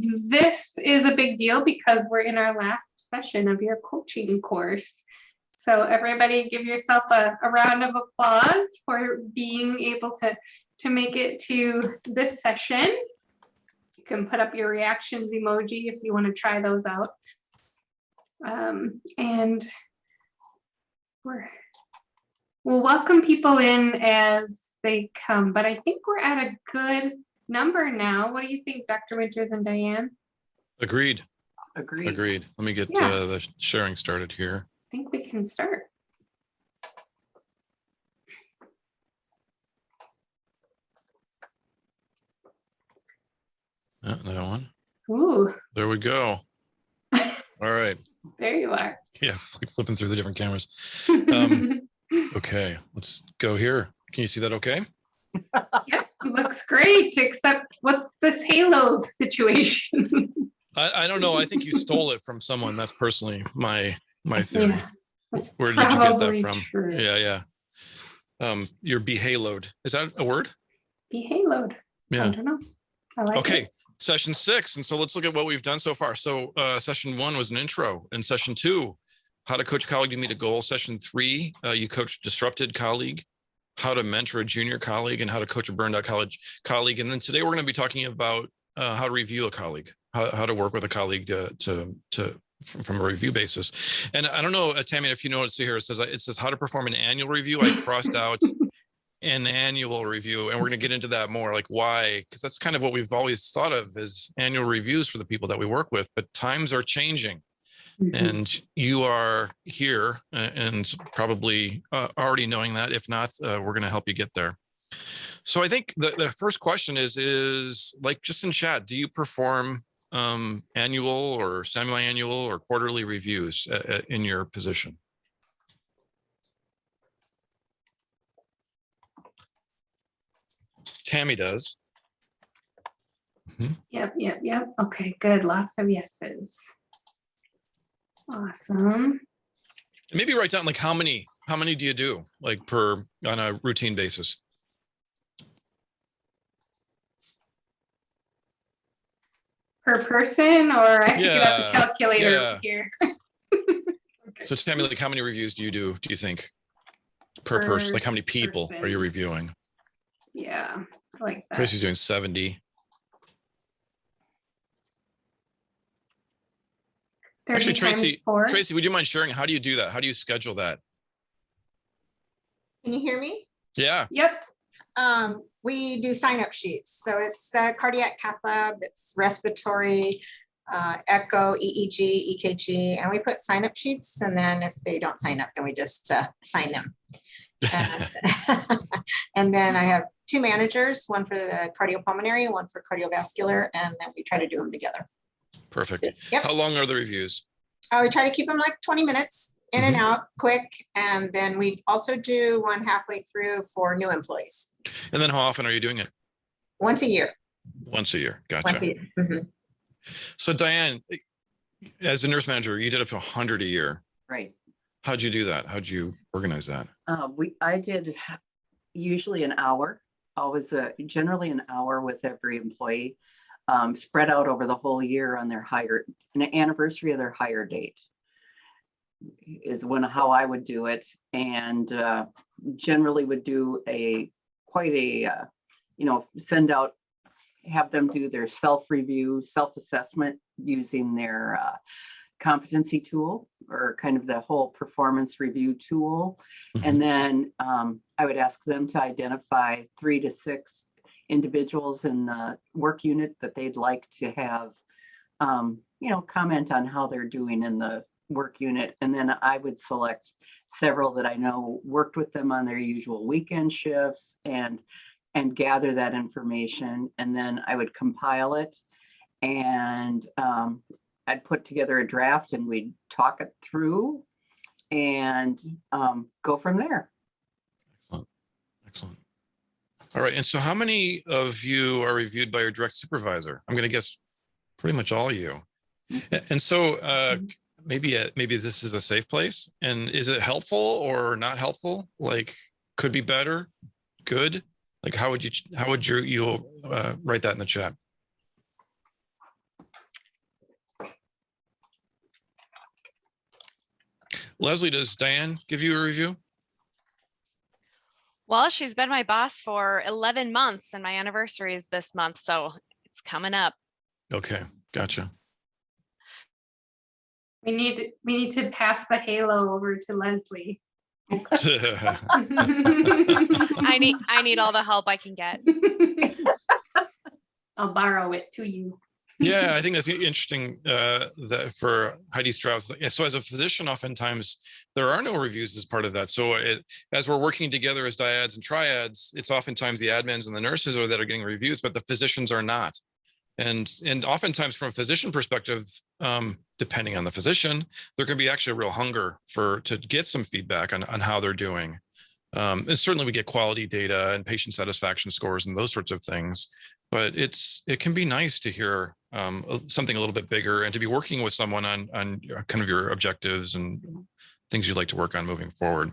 this is a big deal because we're in our last session of your coaching course. So everybody give yourself a round of applause for being able to make it to this session. You can put up your reactions emoji if you want to try those out. And we'll welcome people in as they come, but I think we're at a good number now. What do you think, Dr. Winters and Diane? Agreed. Agreed. Let me get the sharing started here. I think we can start. Another one. Ooh. There we go. All right. There you are. Yeah, like flipping through the different cameras. Okay, let's go here. Can you see that okay? Yep, looks great, except what's this halo situation? I don't know. I think you stole it from someone. That's personally my theory. Yeah, where did you get that from? True. Yeah. You're behaloed. Is that a word? Behaloed. Yeah. I don't know. I like Okay. it. Session 6. And so let's look at what we've done so far. So session 1 was an intro. In session 2, how to coach a colleague to meet a goal. Session 3, you coach disrupted colleague, how to mentor a junior colleague, and how to coach a burned out colleague. And then today we're going to be talking about how to review a colleague, how to work with a colleague from a review basis. And I don't know, Tammy, if you notice here, it says how to perform an annual review. I crossed out an annual review, and we're going to get into that more, like why, because that's kind of what we've always thought of as annual reviews for the people that we work with, but times are changing. And you are here and probably already knowing that. If not, we're going to help you get there. So I think the first question is like just in chat, do you perform annual or semi-annual or quarterly reviews in your position? Tammy does. Yep. Okay, good. Lots of yeses. Awesome. Maybe write down like how many do you do like on a routine basis? Per person, or I think you have the calculator over here. Okay. So Tammy, like how many reviews do you think per person? Like how many people are you reviewing? Yeah, I like that. Tracy's doing 70. Actually, Tracy, would you mind sharing? How do you do that? How do you schedule that? Can you hear me? Yeah. Yep. We do sign-up sheets. So it's cardiac cath lab, it's respiratory, echo, EEG, EKG, and we put sign-up sheets. And then if they don't sign up, then we just sign them. And then I have 2 managers, one for the cardiopulmonary, one for cardiovascular, and then we try to do them together. Perfect. Yep. How long are the reviews? We try to keep them like 20 minutes in and out quick. And then we also do one halfway through for new employees. And then how often are you doing it? Once a year. Once a year. Gotcha. Once a year. So Diane, as a nurse manager, you did up to 100 a year. Right. How'd you do that? How'd you organize that? I did usually an hour, always generally an hour with every employee, spread out over the whole year on their an anniversary of their hire date is how I would do it. And generally would do send out, have them do their self-review, self-assessment using their competency tool, or kind of the whole performance review tool. And then I would ask them to identify 3 to 6 individuals in the work unit that they'd like to have, comment on how they're doing in the work unit. And then I would select several that I know worked with them on their usual weekend shifts and gather that information. And then I would compile it, and I'd put together a draft, and we'd talk it through and go from there. Excellent. All right. And so how many of you are reviewed by your direct supervisor? I'm going to guess pretty much all of you. And so maybe this is a safe place. And is it helpful or not helpful? Like, could be better, good? Like, how would you write that in the chat? Leslie, does Diane give you a review? Well, she's been my boss for 11 months and my anniversary is this month, so it's coming up. Okay, gotcha. We need to pass the halo over to Leslie. I need all the help I can get. I'll borrow it to you. Yeah, I think that's interesting that for Heidi Strauss. So as a physician, oftentimes there are no reviews as part of that. So as we're working together as dyads and triads, it's oftentimes the admins and the nurses that are getting reviews, but the physicians are not. And oftentimes from a physician perspective, depending on the physician, there can be actually a real hunger to get some feedback on how they're doing. And certainly we get quality data and patient satisfaction scores and those sorts of things. But it can be nice to hear something a little bit bigger and to be working with someone on kind of your objectives and things you'd like to work on moving forward.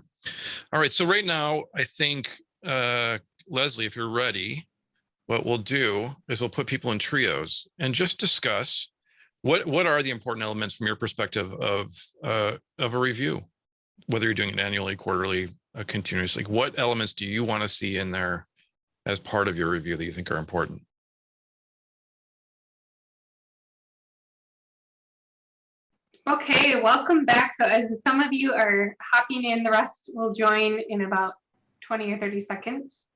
All right, so right now, I think, Leslie, if you're ready, what we'll do is we'll put people in trios and just discuss what are the important elements from your perspective of a review, whether you're doing it annually, quarterly, continuously. What elements do you want to see in there as part of your review that you think are important? Okay, welcome back. So as some of you are hopping in, the rest will join in about 20 or 30 seconds.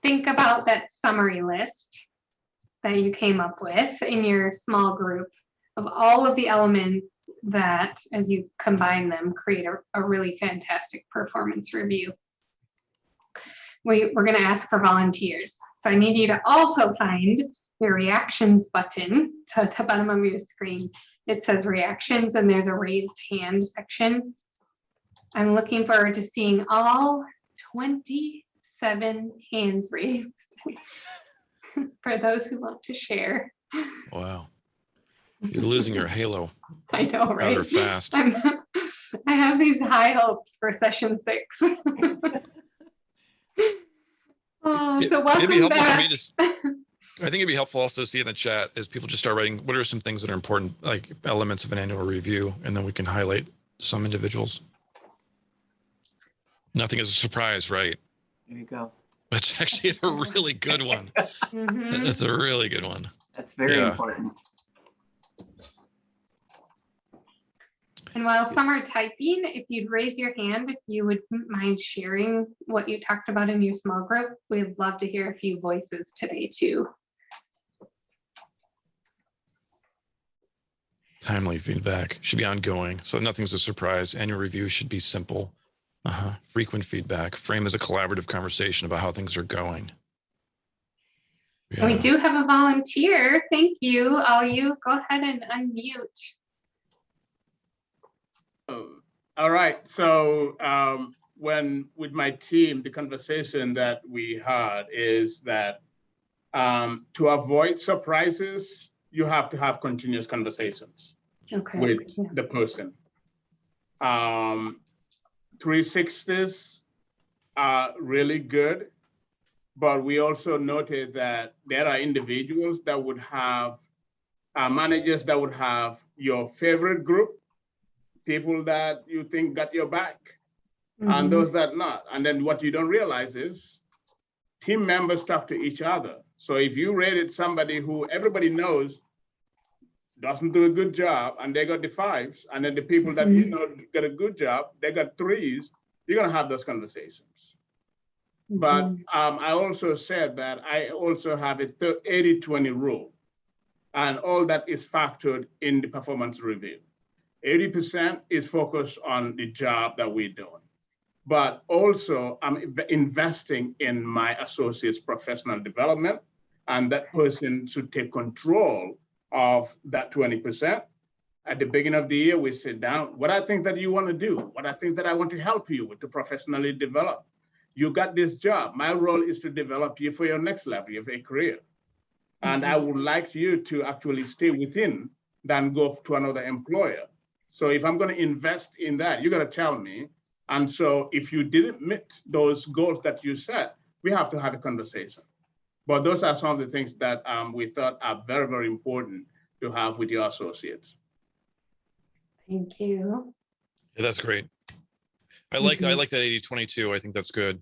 Think about that summary list that you came up with in your small group of all of the elements that, as you combine them, create a really fantastic performance review. We're going to ask for volunteers. So I need you to also find your reactions button. So at the bottom of your screen, it says reactions and there's a raised hand section. I'm looking forward to seeing all 27 hands raised for those who want to share. Wow. You're losing your halo. I know, right? Rather fast. I have these high hopes for session 6. So welcome it'd be helpful back. for me to, I think it'd be helpful also to see in the chat as people just start writing, what are some things that are important, like elements of an annual review, and then we can highlight some individuals. Nothing is a surprise, right? There you go. That's actually a really good one. Mhm. That's a really good one. That's very Yeah. important. And while some are typing, if you'd raise your hand, if you would mind sharing what you talked about in your small group, we'd love to hear a few voices today too. Timely feedback should be ongoing, so nothing's a surprise. Annual review should be simple. Frequent feedback, frame as a collaborative conversation about how things are going. Yeah. And we do have a volunteer. Thank you. All you go ahead and unmute. All right. So when with my team, the conversation that we had is that to avoid surprises, you have to have continuous conversations with the person. 360s are really good, but we also noted that there are individuals that would have managers that would have your favorite group, people that you think got your back, and those that not. And then what you don't realize is team members talk to each other. So if you rated somebody who everybody knows doesn't do a good job and they got the 5s, and then the people that you know got a good job, they got 3s, you're gonna have those conversations. But I also said that I also have a 80-20 rule, and all that is factored in the performance review. 80% is focused on the job that we're doing. But also I'm investing in my associates' professional development, and that person should take control of that 20%. At the beginning of the year, we sit down, what are things that you want to do? What are things that I want to help you with to professionally develop? You got this job. My role is to develop you for your next level of a career. And I would like you to actually stay within than go to another employer. So if I'm going to invest in that, you got to tell me. And so if you didn't meet those goals that you set, we have to have a conversation. But those are some of the things that we thought are very, very important to have with your associates. Thank you. Yeah, that's great. I like that 80-22. I think that's good.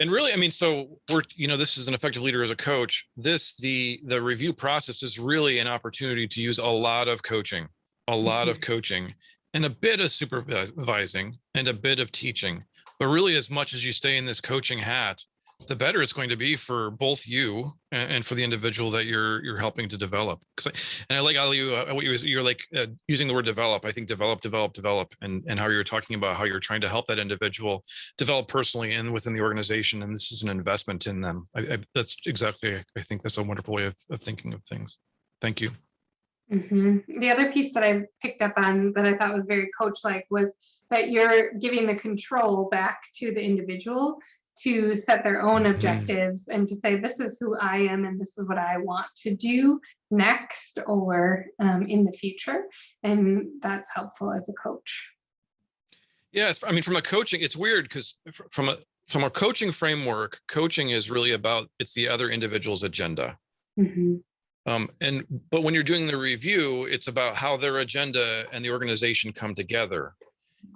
And really, I mean, so we're, this is an effective leader as a coach. The review process is really an opportunity to use a lot of coaching, and a bit of supervising and a bit of teaching. But really, as much as you stay in this coaching hat, the better it's going to be for both you and for the individual that you're helping to develop. And I like how you're like using the word develop. I think develop, and how you're talking about how you're trying to help that individual develop personally and within the organization. And this is an investment in them. That's exactly, I think that's a wonderful way of thinking of things. Thank you. The other piece that I picked up on that I thought was very coach-like was that you're giving the control back to the individual to set their own objectives and to say, this is who I am and this is what I want to do next or in the future. And that's helpful as a coach. Yes, I mean, from a coaching, it's weird because from a coaching framework, coaching is really about, it's the other individual's agenda. But when you're doing the review, it's about how their agenda and the organization come together.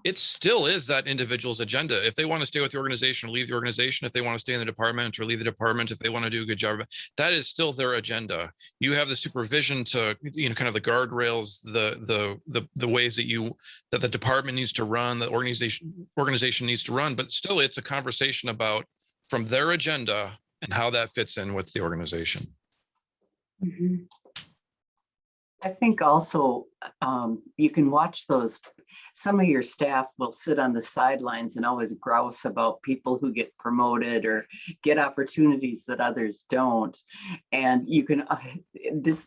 It still is that individual's agenda. If they want to stay with the organization or leave the organization, if they want to stay in the department or leave the department, if they want to do a good job, that is still their agenda. You have the supervision to, kind of the guardrails, the ways that the department needs to run, the organization needs to run, but still it's a conversation about from their agenda and how that fits in with the organization. I think also you can watch those. Some of your staff will sit on the sidelines and always grouse about people who get promoted or get opportunities that others don't. And you can,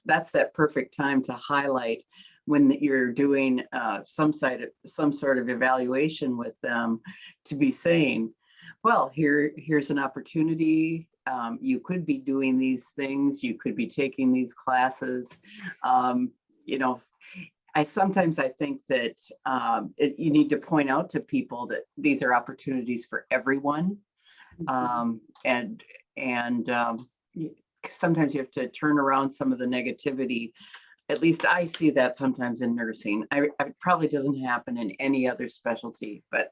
that's that perfect time to highlight when you're doing some sort of evaluation with them, to be saying, well, here's an opportunity. You could be doing these things. You could be taking these classes. Sometimes I think that you need to point out to people that these are opportunities for everyone. And sometimes you have to turn around some of the negativity. At least I see that sometimes in nursing. It probably doesn't happen in any other specialty, but.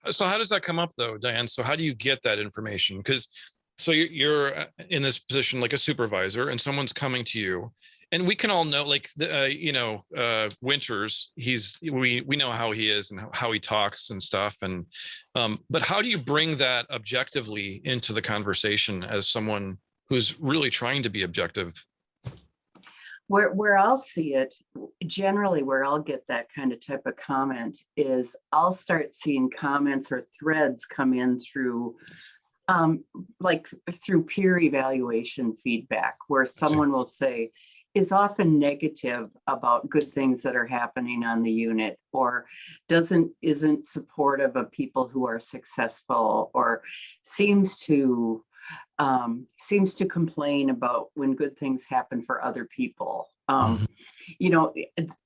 So how does that come up though, Diane? So how do you get that information? Because so you're in this position like a supervisor and someone's coming to you, and we can all know, like, Winters, we know how he is and how he talks and stuff. And but how do you bring that objectively into the conversation as someone who's really trying to be objective? Where I'll see it, generally where I'll get that kind of type of comment is I'll start seeing comments or threads come in through through peer evaluation feedback, where someone will say is often negative about good things that are happening on the unit, or isn't supportive of people who are successful, or seems to complain about when good things happen for other people.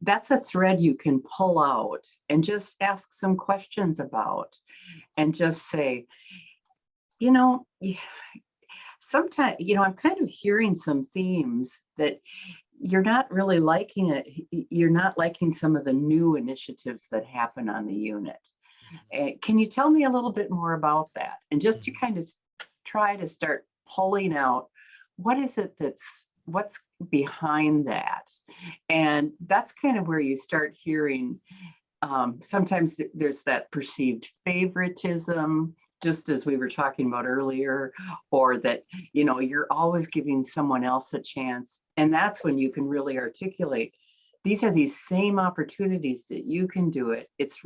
That's a thread you can pull out and just ask some questions about, and just say, sometimes, I'm kind of hearing some themes that you're not really liking it. You're not liking some of the new initiatives that happen on the unit. Can you tell me a little bit more about that? And just to kind of try to start pulling out what is it what's behind that. And that's kind of where you start hearing sometimes there's that perceived favoritism, just as we were talking about earlier, or that, you're always giving someone else a chance. And that's when you can really articulate, these are these same opportunities that you can do it. It's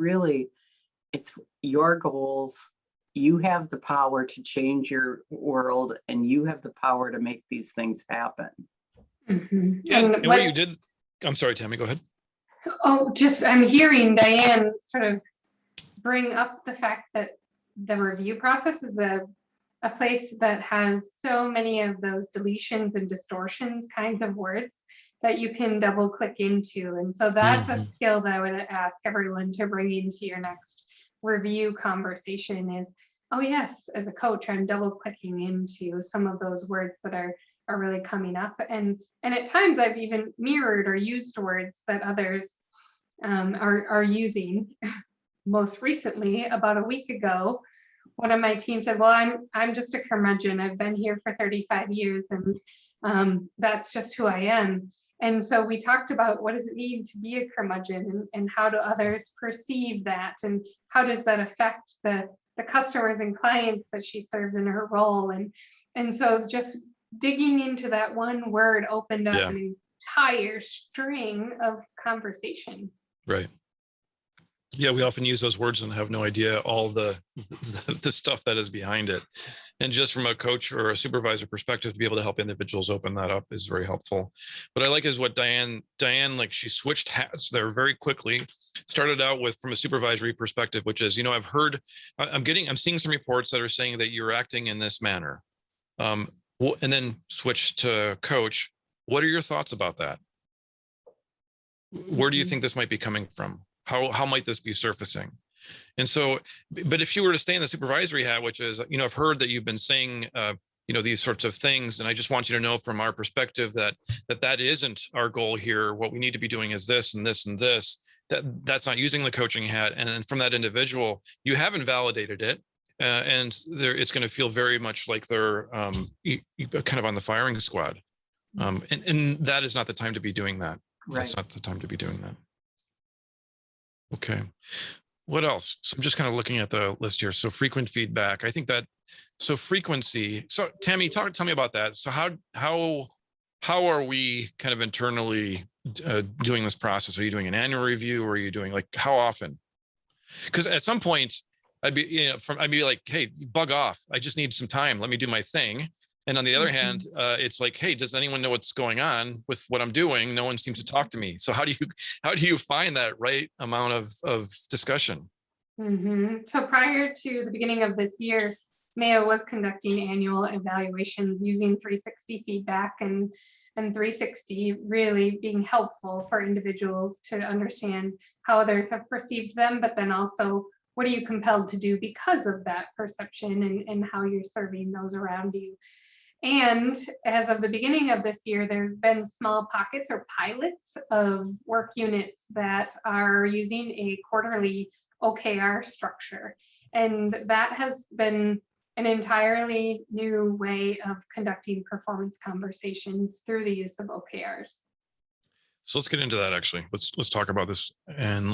your goals. You have the power to change your world, and you have the power to make these things happen. Yeah, and what you did, I'm sorry, Tammy, go ahead. Oh, I'm hearing Diane sort of bring up the fact that the review process is a place that has so many of those deletions and distortions kinds of words that you can double click into. And so that's a skill that I would ask everyone to bring into your next review conversation is, oh yes, as a coach, I'm double clicking into some of those words that are really coming up. And at times I've even mirrored or used words that others are using. Most recently, about a week ago, one of my team said, well, I'm just a curmudgeon. I've been here for 35 years and that's just who I am. And so we talked about what does it mean to be a curmudgeon and how do others perceive that and how does that affect the customers and clients that she serves in her role. And so just digging into that one word opened up an entire string of conversation. Right. Yeah, we often use those words and have no idea all the stuff that is behind it. And just from a coach or a supervisor perspective, to be able to help individuals open that up is very helpful. What I like is what Diane, like she switched hats there very quickly, started out with from a supervisory perspective, which is, I've heard, I'm seeing some reports that are saying that you're acting in this manner. And then switch to coach. What are your thoughts about that? Where do you think this might be coming from? How might this be surfacing? And so, but if you were to stay in the supervisory hat, which is, I've heard that you've been saying, these sorts of things, and I just want you to know from our perspective that isn't our goal here. What we need to be doing is this and this and this. That's not using the coaching hat. And then from that individual, you haven't validated it, and it's going to feel very much like they're kind of on the firing squad, and that is not the time to be doing that. Right. That's not the time to be doing that. Okay. What else? So I'm just kind of looking at the list here. So frequent feedback. I think that, so frequency. So Tammy, tell me about that. So how are we kind of internally doing this process? Are you doing an annual review, or are you doing how often? Because at some point I'd be like, hey, bug off. I just need some time. Let me do my thing. And on the other hand, it's like, hey, does anyone know what's going on with what I'm doing? No one seems to talk to me. So how do you find that right amount of discussion? So prior to the beginning of this year, Mayo was conducting annual evaluations using 360 feedback and 360 really being helpful for individuals to understand how others have perceived them, but then also what are you compelled to do because of that perception and how you're serving those around you. And as of the beginning of this year, there have been small pockets or pilots of work units that are using a quarterly OKR structure. And that has been an entirely new way of conducting performance conversations through the use of OKRs. So let's get into that actually. Let's talk about this. And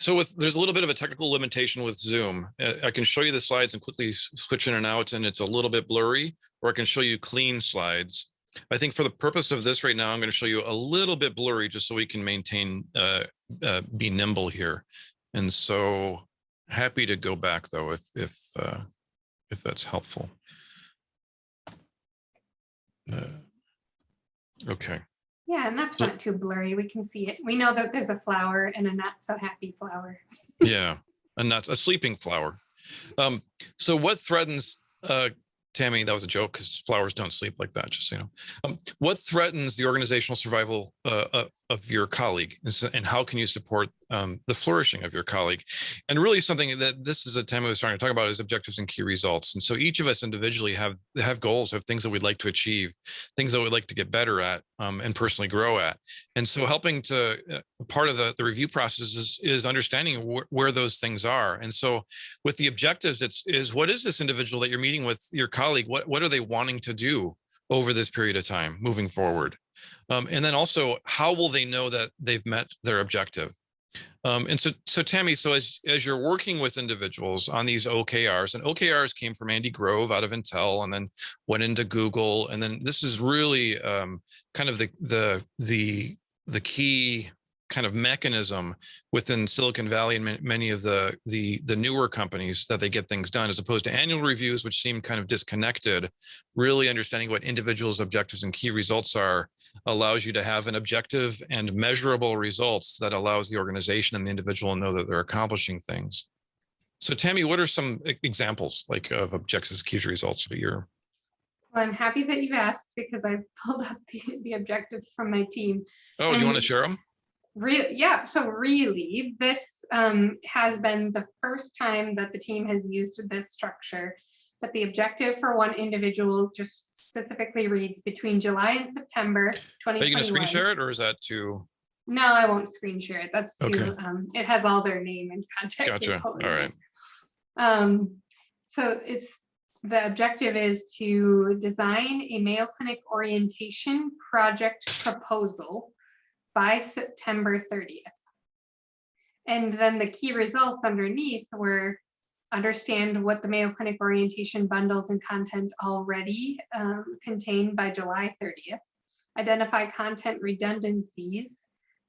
there's a little bit of a technical limitation with Zoom. I can show you the slides and quickly switch in and out, and it's a little bit blurry, or I can show you clean slides. I think for the purpose of this right now, I'm going to show you a little bit blurry just so we can maintain, be nimble here. And so happy to go back though, if that's helpful. Okay. Yeah, and that's not too blurry. We can see it. We know that there's a flower and a not so happy flower. Yeah, and that's a sleeping flower. So what threatens, Tammy, that was a joke because flowers don't sleep like that, just so you know. What threatens the organizational survival of your colleague, and how can you support the flourishing of your colleague? And really something that this is a time I was starting to talk about is objectives and key results. And so each of us individually have goals, have things that we'd like to achieve, things that we'd like to get better at and personally grow at. And so helping to, part of the review process is understanding where those things are. And so with the objectives, is what is this individual that you're meeting with, your colleague, what are they wanting to do over this period of time moving forward? And then also, how will they know that they've met their objective? And so Tammy, so as you're working with individuals on these OKRs, and OKRs came from Andy Grove out of Intel and then went into Google. And then this is really kind of the key kind of mechanism within Silicon Valley and many of the newer companies that they get things done, as opposed to annual reviews, which seem kind of disconnected. Really understanding what individuals' objectives and key results are allows you to have an objective and measurable results that allows the organization and the individual to know that they're accomplishing things. So Tammy, what are some examples of objectives, key results that you're? Well, I'm happy that you've asked because I've pulled up the objectives from my team. Oh, do you want to share them? Yeah, so really, this has been the first time that the team has used this structure, but the objective for one individual just specifically reads between July and September 2021. Are you going to screen share it, or is that too? No, I won't screen share it. That's too, Okay. it has all their name and contact Gotcha. info All in right. it. So the objective is to design a Mayo Clinic orientation project proposal by September 30th. And then the key results underneath were understand what the Mayo Clinic orientation bundles and content already contain by July 30th, identify content redundancies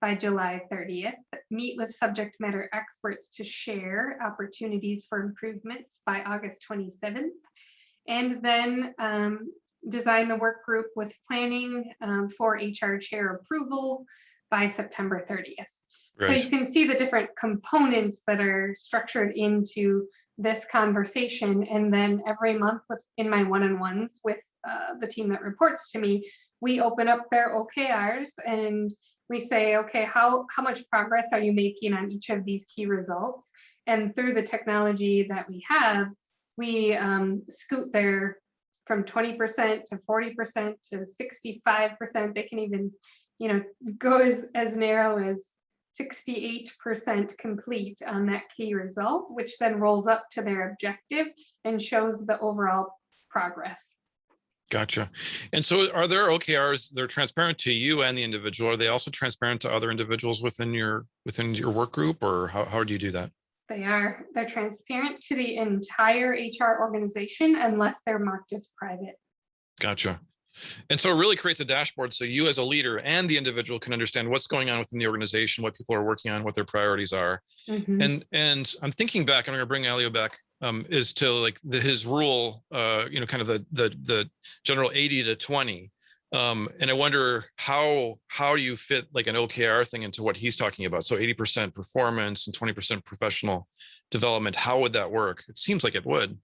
by July 30th, meet with subject matter experts to share opportunities for improvements by August 27th, and then design the work group with planning for HR chair approval by September 30th. So you Right. can see the different components that are structured into this conversation. And then every month in my one-on-ones with the team that reports to me, we open up their OKRs and we say, okay, how much progress are you making on each of these key results? And through the technology that we have, we scoot there from 20% to 40% to 65%. They can even, go as narrow as 68% complete on that key result, which then rolls up to their objective and shows the overall progress. Gotcha. And so are there OKRs, they're transparent to you and the individual? Are they also transparent to other individuals within your work group, or how do you do that? They're transparent to the entire HR organization unless they're marked as private. Gotcha. And so it really creates a dashboard so you as a leader and the individual can understand what's going on within the organization, what people are working on, what their priorities are. Mhm. And I'm thinking back, I'm going to bring Elio back, is to like his rule, kind of the general 80 to 20. And I wonder how you fit like an OKR thing into what he's talking about. So 80% performance and 20% professional development. How would that work? It seems like it would.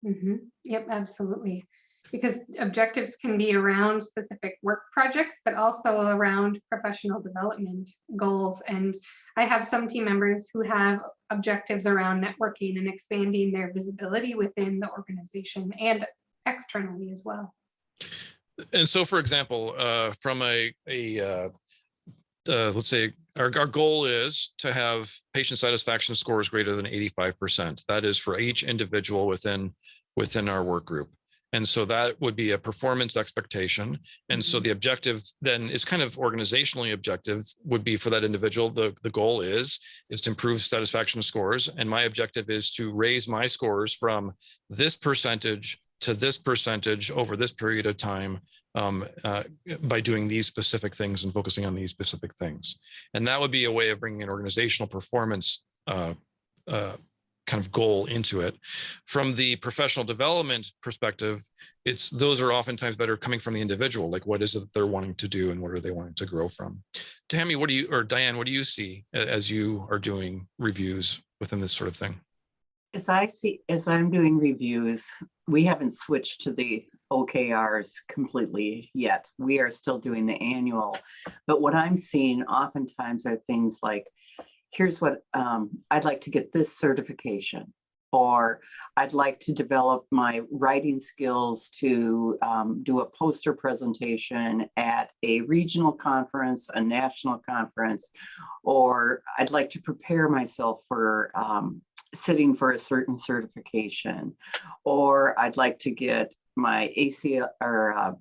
Mhm. Yep, absolutely. Because objectives can be around specific work projects, but also around professional development goals. And I have some team members who have objectives around networking and expanding their visibility within the organization and externally as well. And so, for example, from let's say our goal is to have patient satisfaction scores greater than 85%. That is for each individual within our work group. And so that would be a performance expectation. And so the objective then is kind of organizationally objective would be for that individual. The goal is to improve satisfaction scores. And my objective is to raise my scores from this percentage to this percentage over this period of time by doing these specific things and focusing on these specific things. And that would be a way of bringing an organizational performance kind of goal into it. From the professional development perspective, those are oftentimes better coming from the individual, like what is it they're wanting to do and what are they wanting to grow from. Tammy, Diane, what do you see as you are doing reviews within this sort of thing? As I'm doing reviews, we haven't switched to the OKRs completely yet. We are still doing the annual, but what I'm seeing oftentimes are things like, here's what I'd like to get this certification, or I'd like to develop my writing skills to do a poster presentation at a regional conference, a national conference, or I'd like to prepare myself for sitting for a certain certification, or I'd like to get my ACL or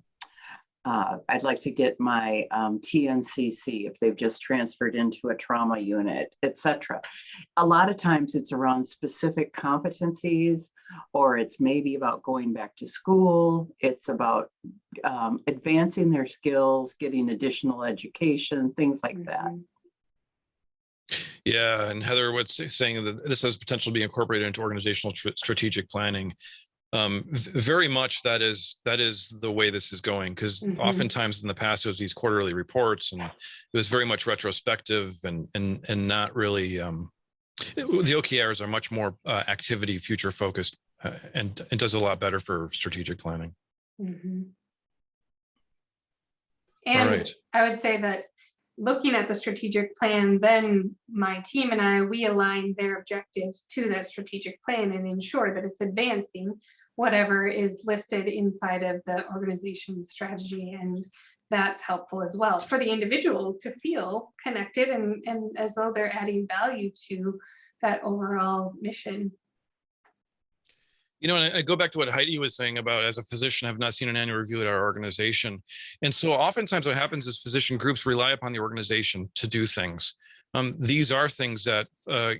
I'd like to get my TNCC if they've just transferred into a trauma unit, etc. A lot of times it's around specific competencies, or it's maybe about going back to school. It's about advancing their skills, getting additional education, things like that. Yeah, and Heather, what's saying that this has potential to be incorporated into organizational strategic planning. Very much that is the way this is going, because oftentimes in the past it was these quarterly reports and it was very much retrospective and not really the OKRs are much more activity future focused and it does a lot better for strategic planning. And right. I would say that looking at the strategic plan, then my team and we align their objectives to that strategic plan and ensure that it's advancing whatever is listed inside of the organization's strategy. And that's helpful as well for the individual to feel connected and as though they're adding value to that overall mission. You know, and I go back to what Heidi was saying about, as a physician, I have not seen an annual review at our organization. And so oftentimes what happens is physician groups rely upon the organization to do things. These are things that,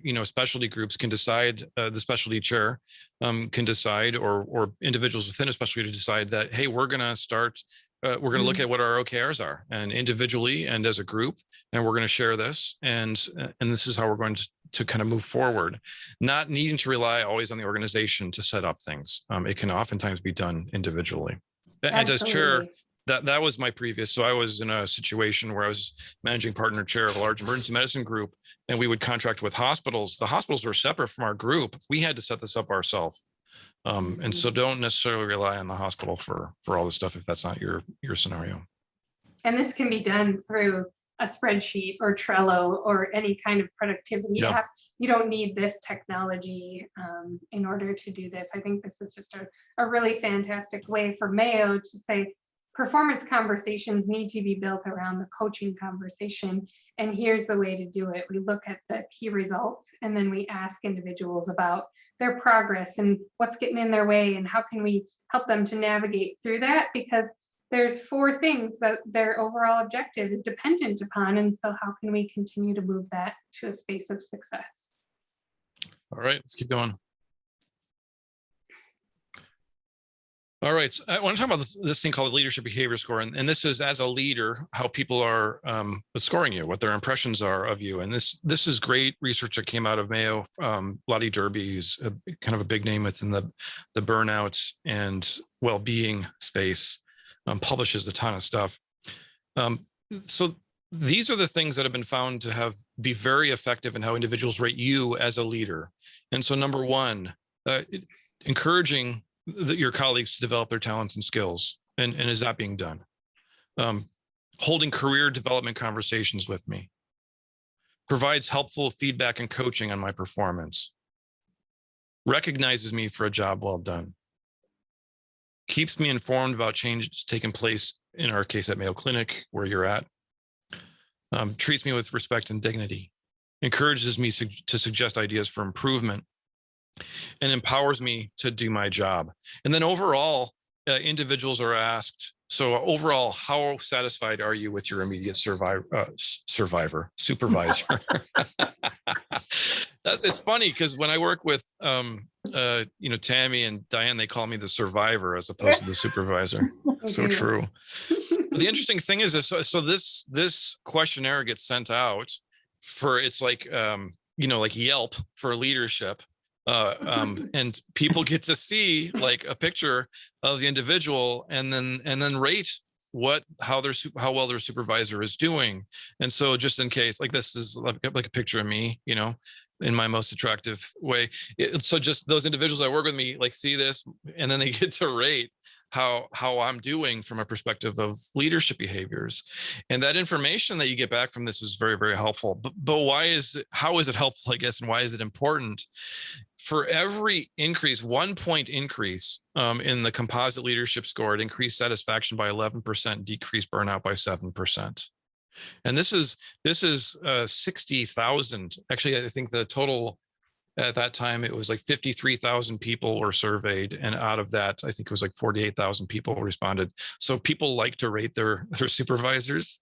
you know, specialty groups can decide, the specialty chair can decide, or individuals within a specialty to decide that, hey, we're going to start, we're going to look at what our OKRs are, and individually and as a group, and we're going to share this. And this is how we're going to kind of move forward, not needing to rely always on the organization to set up things. It can oftentimes be done individually. And as chair, that was my previous. So I was in a situation where I was managing partner chair of a large emergency medicine group, and we would contract with hospitals. The hospitals were separate from our group. We had to set this up ourselves. And so don't necessarily rely on the hospital for all this stuff if that's not your scenario. And this can be done through a spreadsheet or Trello or any kind of productivity app. You don't need this technology in order to do this. I think this is just a really fantastic way for Mayo to say performance conversations need to be built around the coaching conversation. And here's the way to do it. We look at the key results, and then we ask individuals about their progress and what's getting in their way, and how can we help them to navigate through that, because there's 4 things that their overall objective is dependent upon. And so how can we continue to move that to a space of success? All right, let's keep going. All right, so I want to talk about this thing called the leadership behavior score. And this is, as a leader, how people are scoring you, what their impressions are of you. And this is great research that came out of Mayo. Lottie Derby's kind of a big name within the burnout and well-being space. Publishes a ton of stuff. So these are the things that have been found to be very effective in how individuals rate you as a leader. And so number 1, encouraging your colleagues to develop their talents and skills. And is that being done? Holding career development conversations with me. Provides helpful feedback and coaching on my performance. Recognizes me for a job well done. Keeps me informed about changes taking place, in our case at Mayo Clinic, where you're at. Treats me with respect and dignity. Encourages me to suggest ideas for improvement. And empowers me to do my job. And then overall, individuals are asked, so overall, how satisfied are you with your immediate supervisor? It's funny because when I work with you know, Tammy and Diane, they call me the survivor as opposed to the supervisor. So true. But the interesting thing is this, so this questionnaire gets sent out for, it's like you know, like Yelp for leadership. And people get to see like a picture of the individual and then rate how well their supervisor is doing. And so just in case, like this is like a picture of me, you know, in my most attractive way. So just those individuals that work with me like see this, and then they get to rate how I'm doing from a perspective of leadership behaviors. And that information that you get back from this is very, very helpful. But how is it helpful, I guess, and why is it important? For every increase, 1 point increase in the composite leadership score, it increased satisfaction by 11%, decreased burnout by 7%. And this is 60,000. Actually, I think the total at that time, it was like 53,000 people were surveyed. And out of that, I think it was like 48,000 people responded. So people like to rate their supervisors.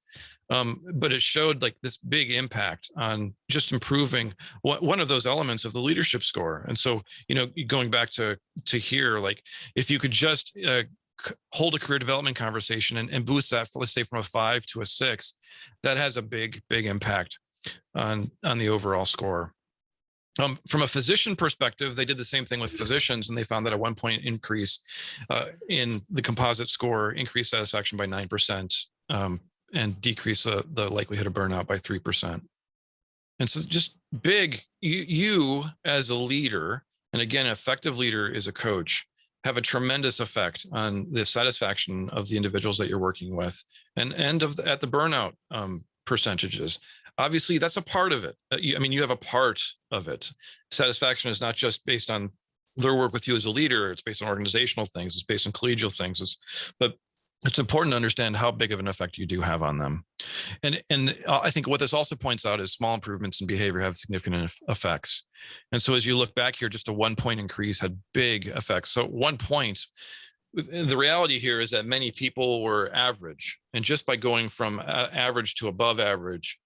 But it showed like this big impact on just improving one of those elements of the leadership score. And so, you know, going back to here, like if you could just hold a career development conversation and boost that, let's say from a 5 to a 6, that has a big impact on the overall score. From a physician perspective, they did the same thing with physicians, and they found that a 1 point increase in the composite score increased satisfaction by 9%. And decrease the likelihood of burnout by 3%. And so just big, you as a leader, and again, effective leader is a coach, have a tremendous effect on the satisfaction of the individuals that you're working with and at the burnout percentages. Obviously, that's a part of it. I mean, you have a part of it. Satisfaction is not just based on their work with you as a leader. It's based on organizational things. It's based on collegial things. But it's important to understand how big of an effect you do have on them. And I think what this also points out is small improvements in behavior have significant effects. And so as you look back here, just a 1 point increase had big effects. So 1 point, the reality here is that many people were average. And just by going from average to above average,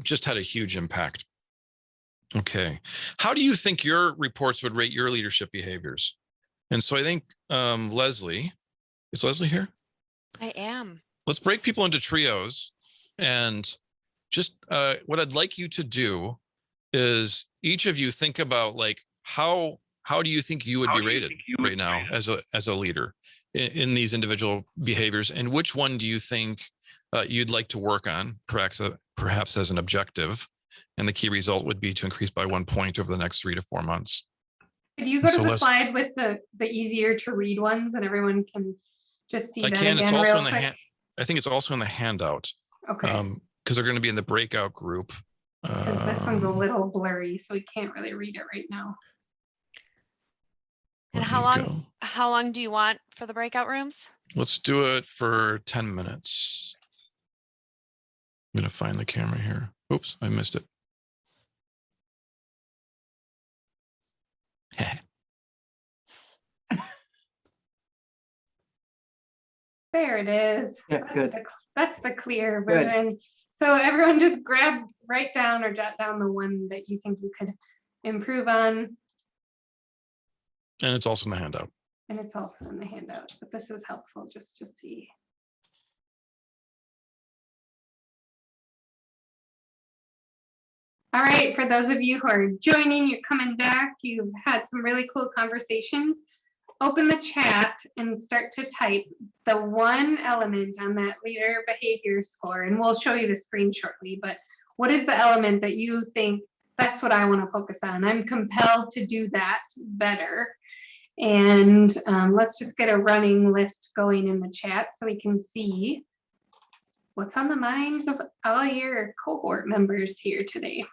just had a huge impact. Okay. How do you think your reports would rate your leadership behaviors? And so I think Leslie, is Leslie here? I am. Let's break people into trios. And just what I'd like you to do is each of you think about like, how do you think you would be rated right now as a leader in these individual behaviors? And which one do you think you'd like to work on, perhaps as an objective? And the key result would be to increase by 1 point over the next 3 to 4 months. Could you go to the slide with the easier to read ones and everyone can just see that again It's also real in the quick? I think it's also in the handout. Okay. Because they're going to be in the breakout group. Because this one's a little blurry, so we can't really read it right now. And how long do you want for the breakout rooms? Let's do it for 10 minutes. I'm going to find the camera here. Oops, I missed it. There it is. Yeah, good. That's the clear Good. version. So everyone just write down or jot down the one that you think you could improve on. And it's also in the handout. And it's also in the handout, but this is helpful just to see. All right, for those of you who are joining, you're coming back, you've had some really cool conversations. Open the chat and start to type the one element on that leader behavior score, and we'll show you the screen shortly, but what is the element that you think that's what I want to focus on? I'm compelled to do that better. And let's just get a running list going in the chat so we can see what's on the minds of all your cohort members here today.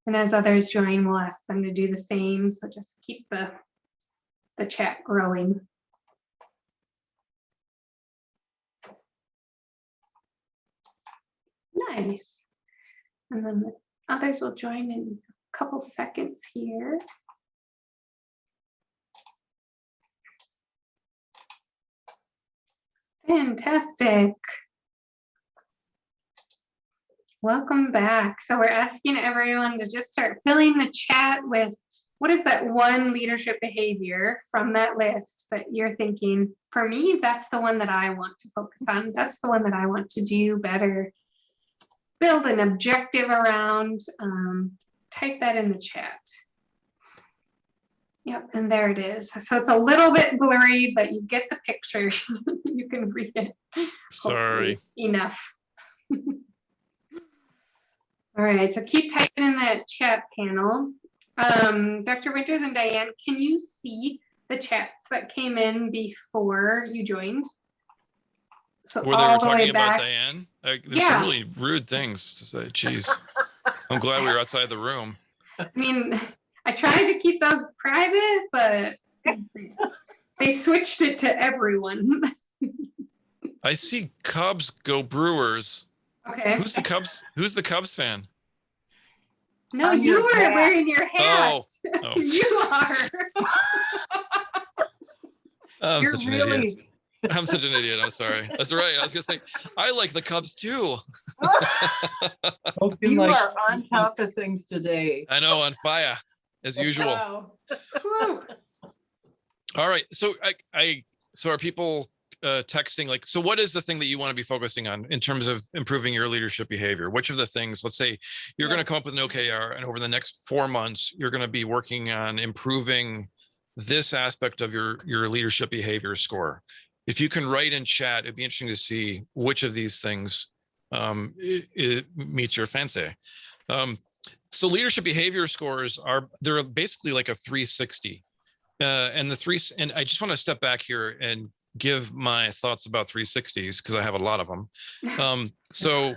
And as others join, we'll ask them to do the same. So just keep the chat growing. Nice. And then the others will join in a couple seconds here. Fantastic. Welcome back. So we're asking everyone to just start filling the chat with what is that one leadership behavior from that list that you're thinking, for me, that's the one that I want to focus on. That's the one that I want to do better. Build an objective around, type that in the chat. Yep, and there it is. So it's a little bit blurry, but you get the picture. You can read it. Sorry. Enough. All right, so keep typing in that chat panel. Dr. Winters and Diane, can you see the chats that came in before you joined? So Were they all were the talking way about back. Diane? There's Yeah. some really rude things to say. Geez, I'm glad we were outside the room. I mean, I tried to keep those private, but they switched it to everyone. I see Cubs go Brewers. Okay. Who's the Cubs? Who's the Cubs fan? No, On you your were hat. wearing your hat. Oh. You are. I'm You're such an really, idiot. I'm such an idiot. I'm sorry. That's right. I was gonna say I like the Cubs too. you are on top of things today. I know, on fire as usual. Wow. Whew. All right. So so are people texting like, so what is the thing that you want to be focusing on in terms of improving your leadership behavior? Which of the things, let's say you're going to come up with an OKR and over the next 4 months, you're going to be working on improving this aspect of your leadership behavior score. If you can write in chat, it'd be interesting to see which of these things it meets your fancy. So leadership behavior scores they're basically like a 360. And I just want to step back here and give my thoughts about 360s because I have a lot of them. So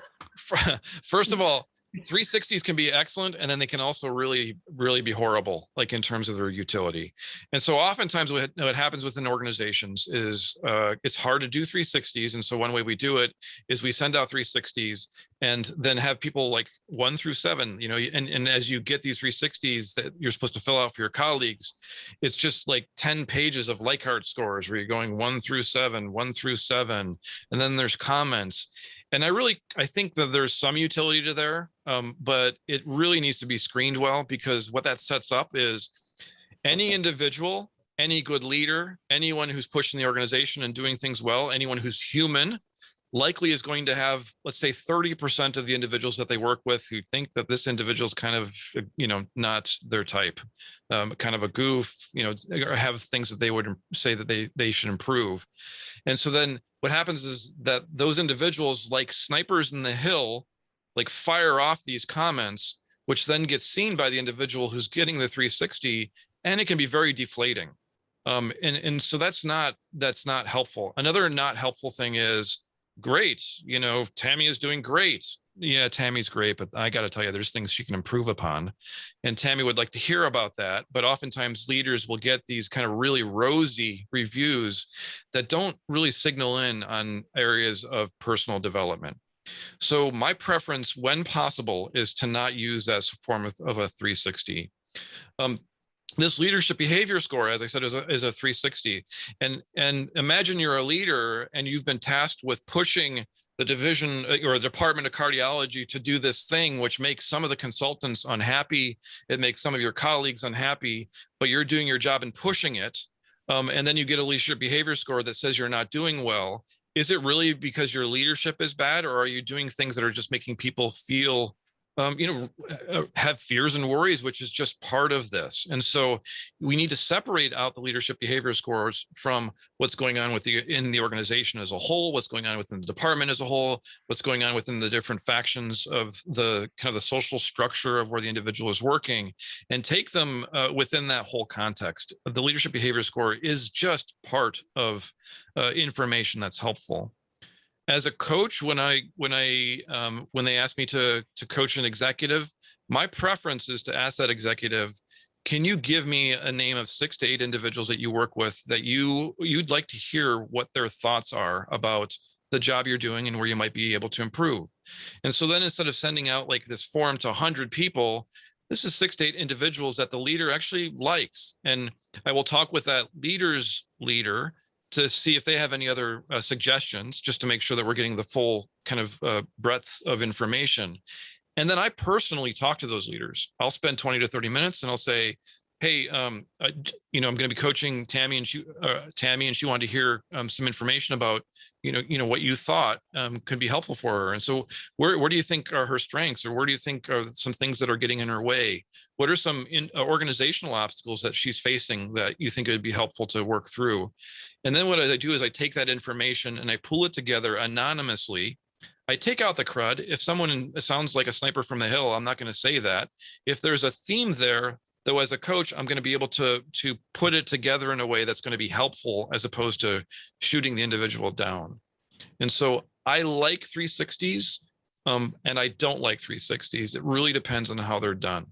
first of all, 360s can be excellent, and then they can also really be horrible, like in terms of their utility. And so oftentimes what happens within organizations is it's hard to do 360s. And so one way we do it is we send out 360s and then have people like 1 through 7, you know, and as you get these 360s that you're supposed to fill out for your colleagues, it's just like 10 pages of Likert scores where you're going 1 through 7, 1 through 7, and then there's comments. And I think that there's some utility to there, but it really needs to be screened well, because what that sets up is any individual, any good leader, anyone who's pushing the organization and doing things well, anyone who's human, likely is going to have, let's say, 30% of the individuals that they work with who think that this individual is kind of, you know, not their type, kind of a goof, you know, or have things that they would say that they should improve. And so then what happens is that those individuals, like snipers in the hill, like fire off these comments, which then gets seen by the individual who's getting the 360, and it can be very deflating. And so that's not helpful. Another not helpful thing is, great, you know, Tammy is doing great. Yeah, Tammy's great, but I got to tell you, there's things she can improve upon. And Tammy would like to hear about that. But oftentimes leaders will get these kind of really rosy reviews that don't really signal in on areas of personal development. So my preference, when possible, is to not use that form of a 360. This leadership behavior score, as I said, is a 360. And imagine you're a leader and you've been tasked with pushing the division or the Department of Cardiology to do this thing, which makes some of the consultants unhappy. It makes some of your colleagues unhappy, but you're doing your job and pushing it. And then you get a leadership behavior score that says you're not doing well. Is it really because your leadership is bad, or are you doing things that are just making people feel have fears and worries, which is just part of this? And so we need to separate out the leadership behavior scores from what's going on in the organization as a whole, what's going on within the department as a whole, what's going on within the different factions of the kind of the social structure of where the individual is working, and take them within that whole context. The leadership behavior score is just part of information that's helpful. As a coach, when they ask me to coach an executive, my preference is to ask that executive, can you give me a name of 6 to 8 individuals that you work with that you'd like to hear what their thoughts are about the job you're doing and where you might be able to improve? And so then instead of sending out like this form to 100 people, this is 6 to 8 individuals that the leader actually likes. And I will talk with that leader's leader to see if they have any other suggestions, just to make sure that we're getting the full kind of breadth of information. And then I personally talk to those leaders. I'll spend 20 to 30 minutes and I'll say, hey, I'm going to be coaching Tammy, and she wanted to hear some information about, what you thought could be helpful for her. And so where do you think are her strengths, or where do you think are some things that are getting in her way? What are some organizational obstacles that she's facing that you think it would be helpful to work through? And then what I do is I take that information and I pull it together anonymously. I take out the crud. If someone sounds like a sniper from the hill, I'm not going to say that. If there's a theme there, though, as a coach, I'm going to be able to put it together in a way that's going to be helpful, as opposed to shooting the individual down. And so I like 360s and I don't like 360s. It really depends on how they're done.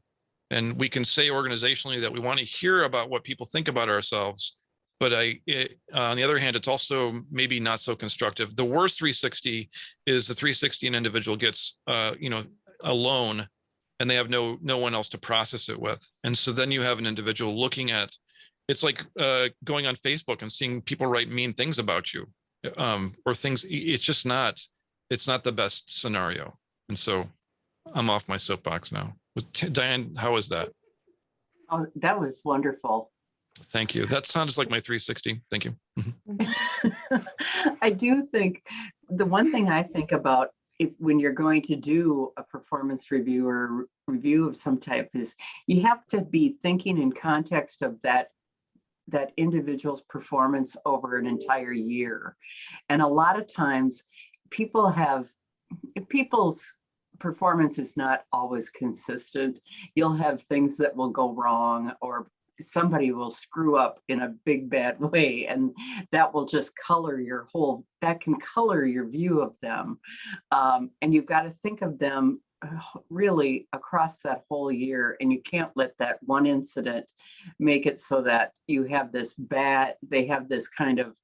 And we can say organizationally that we want to hear about what people think about ourselves, but on the other hand, it's also maybe not so constructive. The worst 360 is the 360 an individual gets, alone, and they have no one else to process it with. And so then you have an individual looking at, it's like going on Facebook and seeing people write mean things about you, or things. It's not the best scenario. And so I'm off my soapbox now. Diane, how was that? Oh, that was wonderful. Thank you. That sounds like my 360. Thank you. I do think the one thing I think about when you're going to do a performance review or review of some type is you have to be thinking in context of that individual's performance over an entire year. And a lot of times people's performance is not always consistent. You'll have things that will go wrong, or somebody will screw up in a big bad way, and that will just color your view of them. And you've got to think of them really across that whole year, and you can't let that one incident make it so that you have they have this kind of,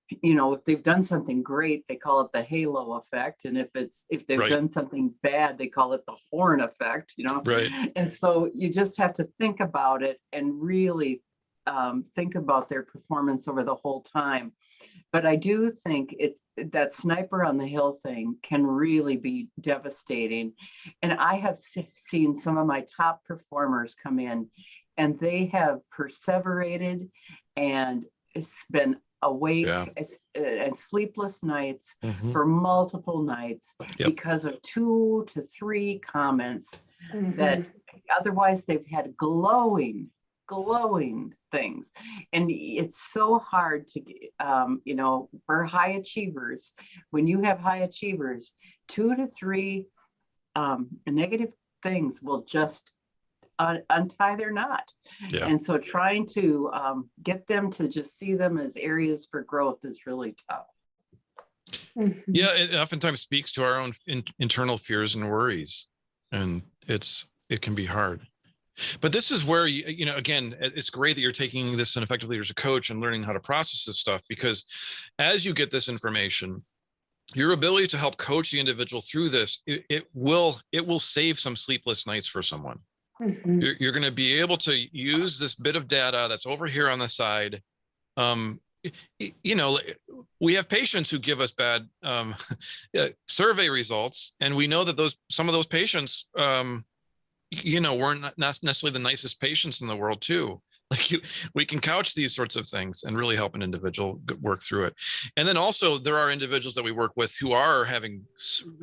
if they've done something great, they call it the halo effect. And if they've Right. done something bad, they call it the horn effect, Right. And so you just have to think about it and really think about their performance over the whole time. But I do think it's that sniper on the hill thing can really be devastating. And I have seen some of my top performers come in, and they have perseverated and it's been awake and sleepless nights Mhm. for multiple nights Yep. because of 2 to 3 comments that Mhm. otherwise they've had glowing things. And it's so hard to for high achievers, when you have high achievers, 2 to 3 negative things will just untie their knot. Yeah. And so trying to get them to just see them as areas for growth is really tough. Mhm. Yeah, it oftentimes speaks to our own internal fears and worries, and it can be hard. But this is where again, it's great that you're taking this in Effective Leaders as a coach and learning how to process this stuff, because as you get this information, your ability to help coach the individual through this, it will save some sleepless nights for someone. Mhm. You're going to be able to use this bit of data that's over here on the side. We have patients who give us bad survey results, and we know that some of those patients, weren't not necessarily the nicest patients in the world too. We can couch these sorts of things and really help an individual work through it. And then also there are individuals that we work with who are having,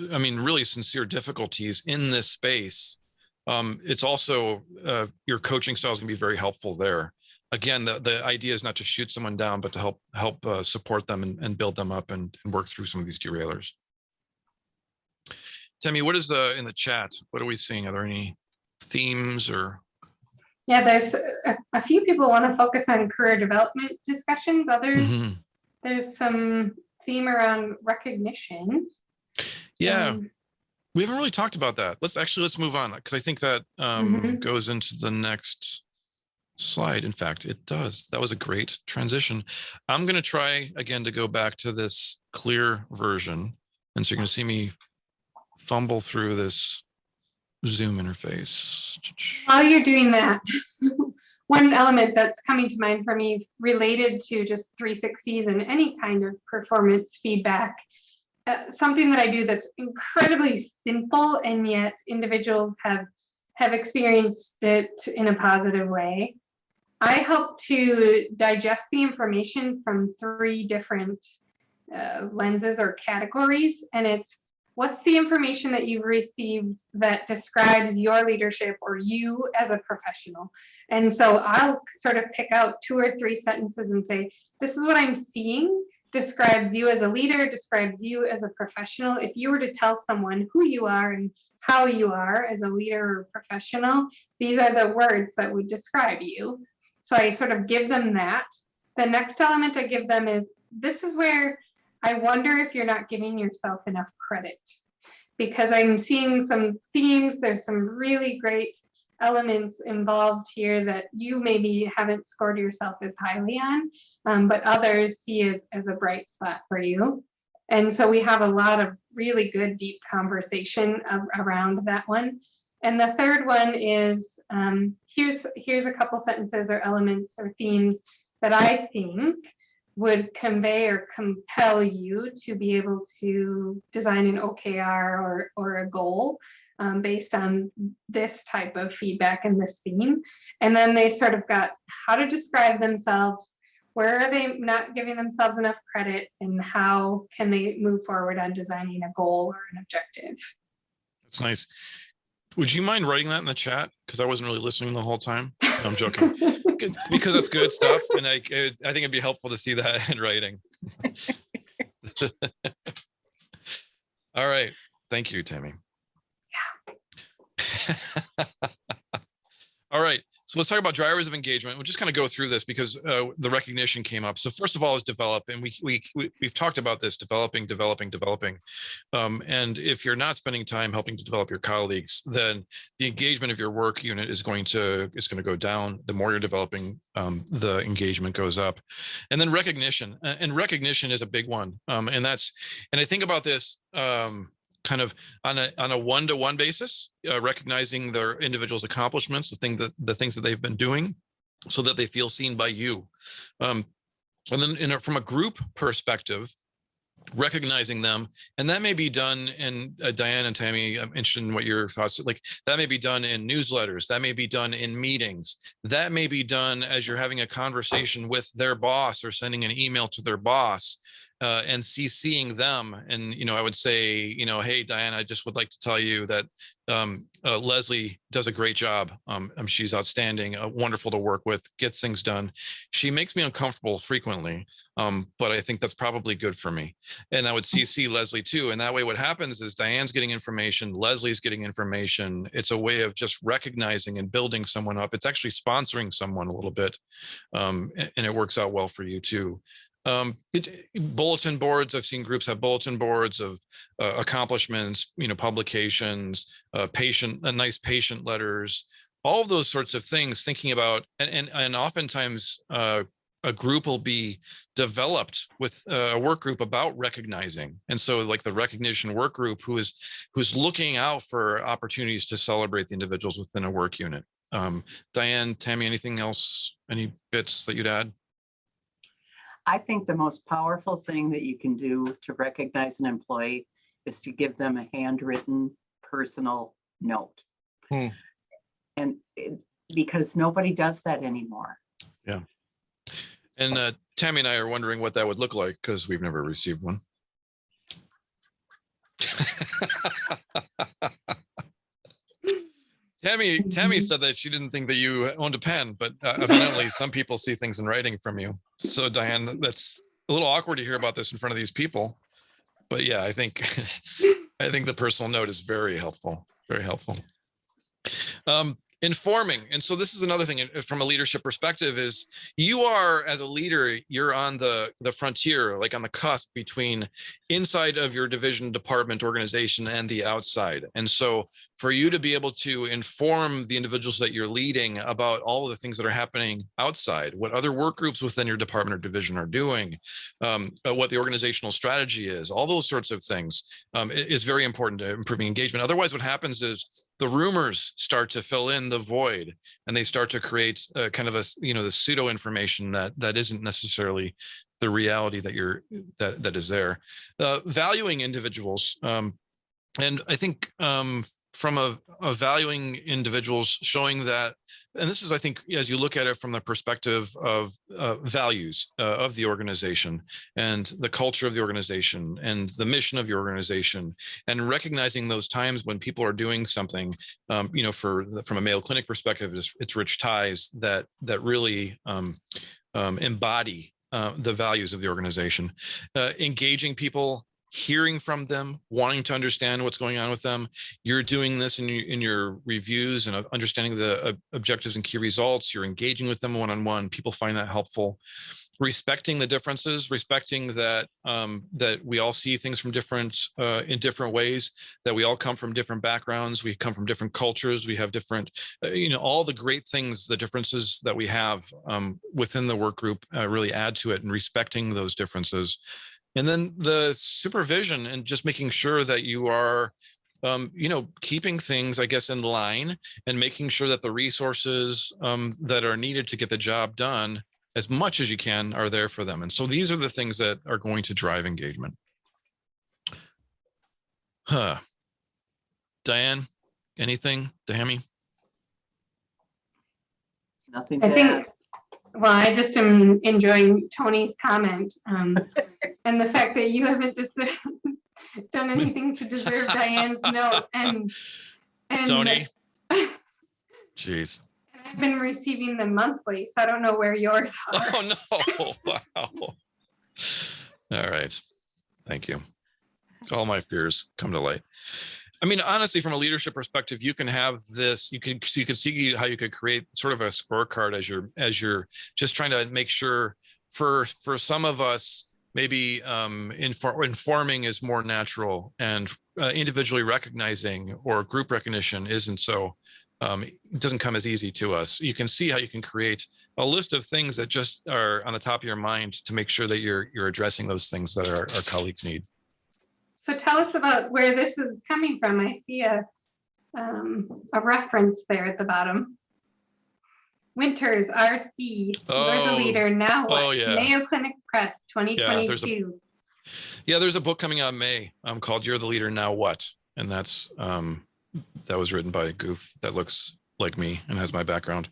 really sincere difficulties in this space. It's also your coaching style is going to be very helpful there. Again, the idea is not to shoot someone down, but to help support them and build them up and work through some of these derailers. Tammy, what is in the chat? What are we seeing? Are there any themes or? Yeah, there's a few people want to focus on career development discussions. Others, Mhm. there's some theme around recognition. Yeah, we haven't really talked about that. Let's move on, because I think that goes into the next slide. In fact, it does. That was a great transition. I'm going to try again to go back to this clear version. And so you're going to see me fumble through this Zoom interface. While you're doing that, one element that's coming to mind for me related to just 360s and any kind of performance feedback, something that I do that's incredibly simple, and yet individuals have experienced it in a positive way. I help to digest the information from 3 different lenses or categories, and it's what's the information that you've received that describes your leadership or you as a professional. And so I'll sort of pick out 2 or 3 sentences and say, this is what I'm seeing, describes you as a leader, describes you as a professional. If you were to tell someone who you are and how you are as a leader or professional, these are the words that would describe you. So I sort of give them that. The next element I give them is, this is where I wonder if you're not giving yourself enough credit, because I'm seeing some themes. There's some really great elements involved here that you maybe haven't scored yourself as highly on, but others see as a bright spot for you. And so we have a lot of really good, deep conversation around that one. And the third one is, here's a couple sentences or elements or themes that I think would convey or compel you to be able to design an OKR or a goal based on this type of feedback and this theme. And then they sort of got how to describe themselves, where are they not giving themselves enough credit, and how can they move forward on designing a goal or an objective. That's nice. Would you mind writing that in the chat? Because I wasn't really listening the whole time. No, I'm joking. Because that's good stuff, and I think it'd be helpful to see that in writing. All right, thank you, Tammy. Yeah. All right, So let's talk about drivers of engagement. We'll just kind of go through this because the recognition came up. So first of all is develop, and we've talked about this, developing. And if you're not spending time helping to develop your colleagues, then the engagement of your work unit is going to go down. The more you're developing, the engagement goes up. And then recognition, and recognition is a big one. And I think about this kind of on a one-to-one basis, recognizing their individuals' accomplishments, the things that they've been doing, so that they feel seen by you. And then from a group perspective, recognizing them, and that may be done in Diane and Tammy, I'm interested in what your thoughts are. Like, that may be done in newsletters, that may be done in meetings, that may be done as you're having a conversation with their boss or sending an email to their boss. And CCing them. And, I would say, hey, Diane, I just would like to tell you that Leslie does a great job. She's outstanding, wonderful to work with, gets things done. She makes me uncomfortable frequently, but I think that's probably good for me. And I would CC Leslie too. And that way what happens is Diane's getting information, Leslie's getting information. It's a way of just recognizing and building someone up. It's actually sponsoring someone a little bit. And it works out well for you too. Bulletin boards, I've seen groups have bulletin boards of accomplishments, publications, nice patient letters, all of those sorts of things, thinking about, and oftentimes a group will be developed with a work group about recognizing. And so like the recognition work group who's looking out for opportunities to celebrate the individuals within a work unit. Diane, Tammy, anything else, any bits that you'd add? I think the most powerful thing that you can do to recognize an employee is to give them a handwritten personal note. And because nobody does that anymore. Yeah. And Tammy and I are wondering what that would look like because we've never received one. Tammy said that she didn't think that you owned a pen, but evidently some people see things in writing from you. So Diane, that's a little awkward to hear about this in front of these people. But yeah, I think the personal note is very helpful, very helpful. Informing. And so this is another thing from a leadership perspective is you are, as a leader, you're on the frontier, like on the cusp between inside of your division, department, organization, and the outside. And so for you to be able to inform the individuals that you're leading about all of the things that are happening outside, what other work groups within your department or division are doing, what the organizational strategy is, all those sorts of things is very important to improving engagement. Otherwise, what happens is the rumors start to fill in the void, and they start to create kind of the pseudo information that isn't necessarily the reality that is there. Valuing individuals, and I think from a valuing individuals, showing that, and this is, I think, as you look at it from the perspective of values of the organization and the culture of the organization and the mission of your organization, and recognizing those times when people are doing something, from a Mayo Clinic perspective, it's rich ties that really embody the values of the organization, engaging people, hearing from them, wanting to understand what's going on with them. You're doing this in your reviews and understanding the objectives and key results. You're engaging with them one-on-one. People find that helpful. Respecting the differences, respecting that that we all see things from in different ways, that we all come from different backgrounds, we come from different cultures, we have different, all the great things, the differences that we have within the work group really add to it, and respecting those differences. And then the supervision and just making sure that you are, keeping things, I guess, in line, and making sure that the resources that are needed to get the job done as much as you can are there for them. And so these are the things that are going to drive engagement. Diane, anything? Dahami? Nothing to I add. think, well, I just am enjoying Tony's comment and the fact that you haven't done anything to deserve Diane's note. And Tony? Jeez. I've been receiving them monthly, so I don't know where yours are. Oh, no. Wow. All right. Thank you. All my fears come to light. I mean, honestly, from a leadership perspective, you can have this, you can see how you could create sort of a scorecard as you're just trying to make sure for some of us, maybe informing is more natural, and individually recognizing or group recognition isn't so, it doesn't come as easy to us. You can see how you can create a list of things that just are on the top of your mind to make sure that you're addressing those things that our colleagues need. So tell us about where this is coming from. I see a reference there at the bottom. Winters, RC, You're the Leader, Now What? Oh, yeah. Mayo Clinic Press, 2022. There's a book coming out in May called You're the Leader, Now What? And that's that was written by a goof that looks like me and has my background.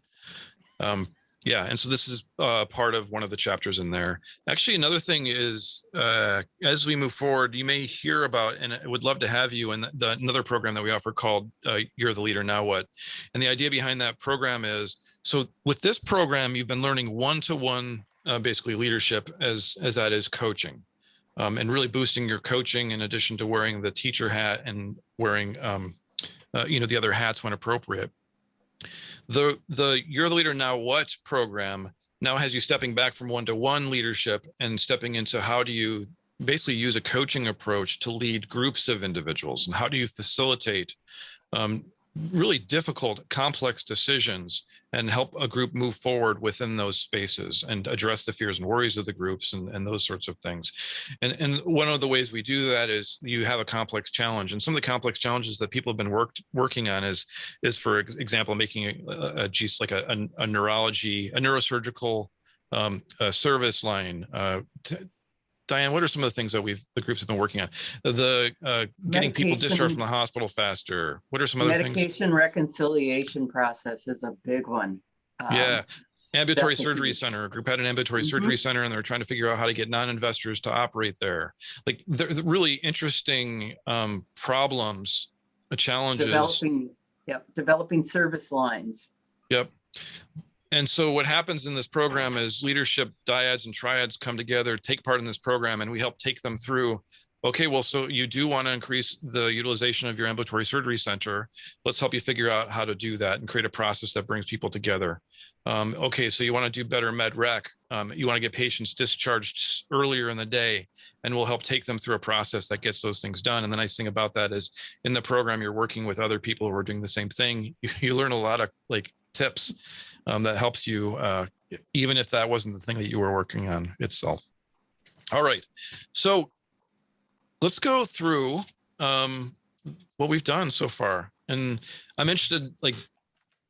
And so this is part of one of the chapters in there. Actually, another thing is, as we move forward, you may hear about, and I would love to have you in another program that we offer called You're the Leader, Now What? And the idea behind that program is, so with this program, you've been learning one-to-one, basically leadership as that is coaching, and really boosting your coaching in addition to wearing the teacher hat and wearing, the other hats when appropriate. The You're the Leader, Now What program now has you stepping back from one-to-one leadership and stepping into how do you basically use a coaching approach to lead groups of individuals, and how do you facilitate really difficult, complex decisions and help a group move forward within those spaces and address the fears and worries of the groups and those sorts of things. And one of the ways we do that is you have a complex challenge. And some of the complex challenges that people have been working on is for example, making a neurosurgical service line. Diane, what are some of the things that the groups have been working on? Getting people discharged from the hospital faster. What are some other things? Medication reconciliation process is a big one. Ambulatory surgery center. A group had an ambulatory surgery center, and they're trying to figure out how to get non-investors to operate there. Like, they're really interesting problems, challenges. Developing service lines. Yep. And so what happens in this program is leadership dyads and triads come together, take part in this program, and we help take them through. Okay, well, so you do want to increase the utilization of your ambulatory surgery center. Let's help you figure out how to do that and create a process that brings people together. Okay, so you want to do better med rec. You want to get patients discharged earlier in the day, and we'll help take them through a process that gets those things done. And the nice thing about that is in the program, you're working with other people who are doing the same thing. You learn a lot of tips that helps you, even if that wasn't the thing that you were working on itself. All right, so let's go through what we've done so far. And I'm interested,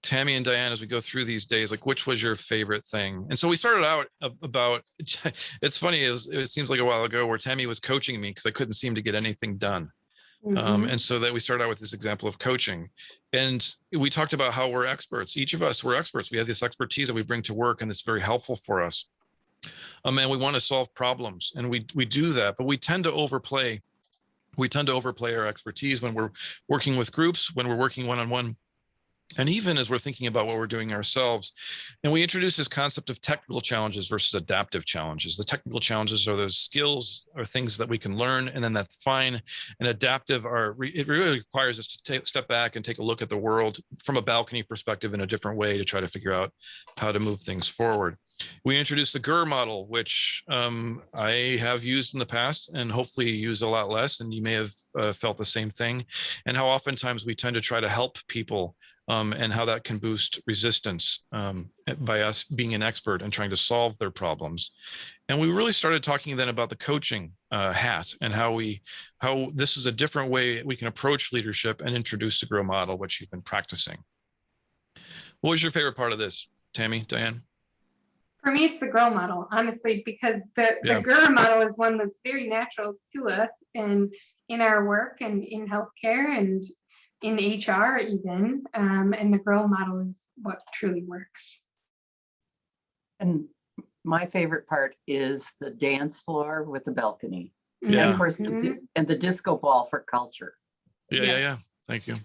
Tammy and Diane, as we go through these days, which was your favorite thing? And so we started out about, it's funny, it seems like a while ago, where Tammy was coaching me because I couldn't seem to get anything done. And so that we started out with this example of coaching, and we talked about how we're experts. Each of us, we're experts. We have this expertise that we bring to work, and it's very helpful for us. And we want to solve problems, and we do that, but we tend to overplay. We tend to overplay our expertise when we're working with groups, when we're working one-on-one, and even as we're thinking about what we're doing ourselves. And we introduce this concept of technical challenges versus adaptive challenges. The technical challenges are those skills or things that we can learn, and then that's fine. And adaptive it really requires us to step back and take a look at the world from a balcony perspective in a different way to try to figure out how to move things forward. We introduced the GER model, which I have used in the past and hopefully use a lot less. And you may have felt the same thing. And how oftentimes we tend to try to help people and how that can boost resistance by us being an expert and trying to solve their problems. And we really started talking then about the coaching hat and how this is a different way we can approach leadership and introduce the GER model, which you've been practicing. What was your favorite part of this, Tammy, Diane? For me, it's the GER model, honestly, because the GER model is one that's very natural to us and in our work and in healthcare and in HR even, and the GER model is what truly works. And my favorite part is the dance floor with the balcony. Yeah. And of course, and the disco ball for culture. Yeah. Thank you.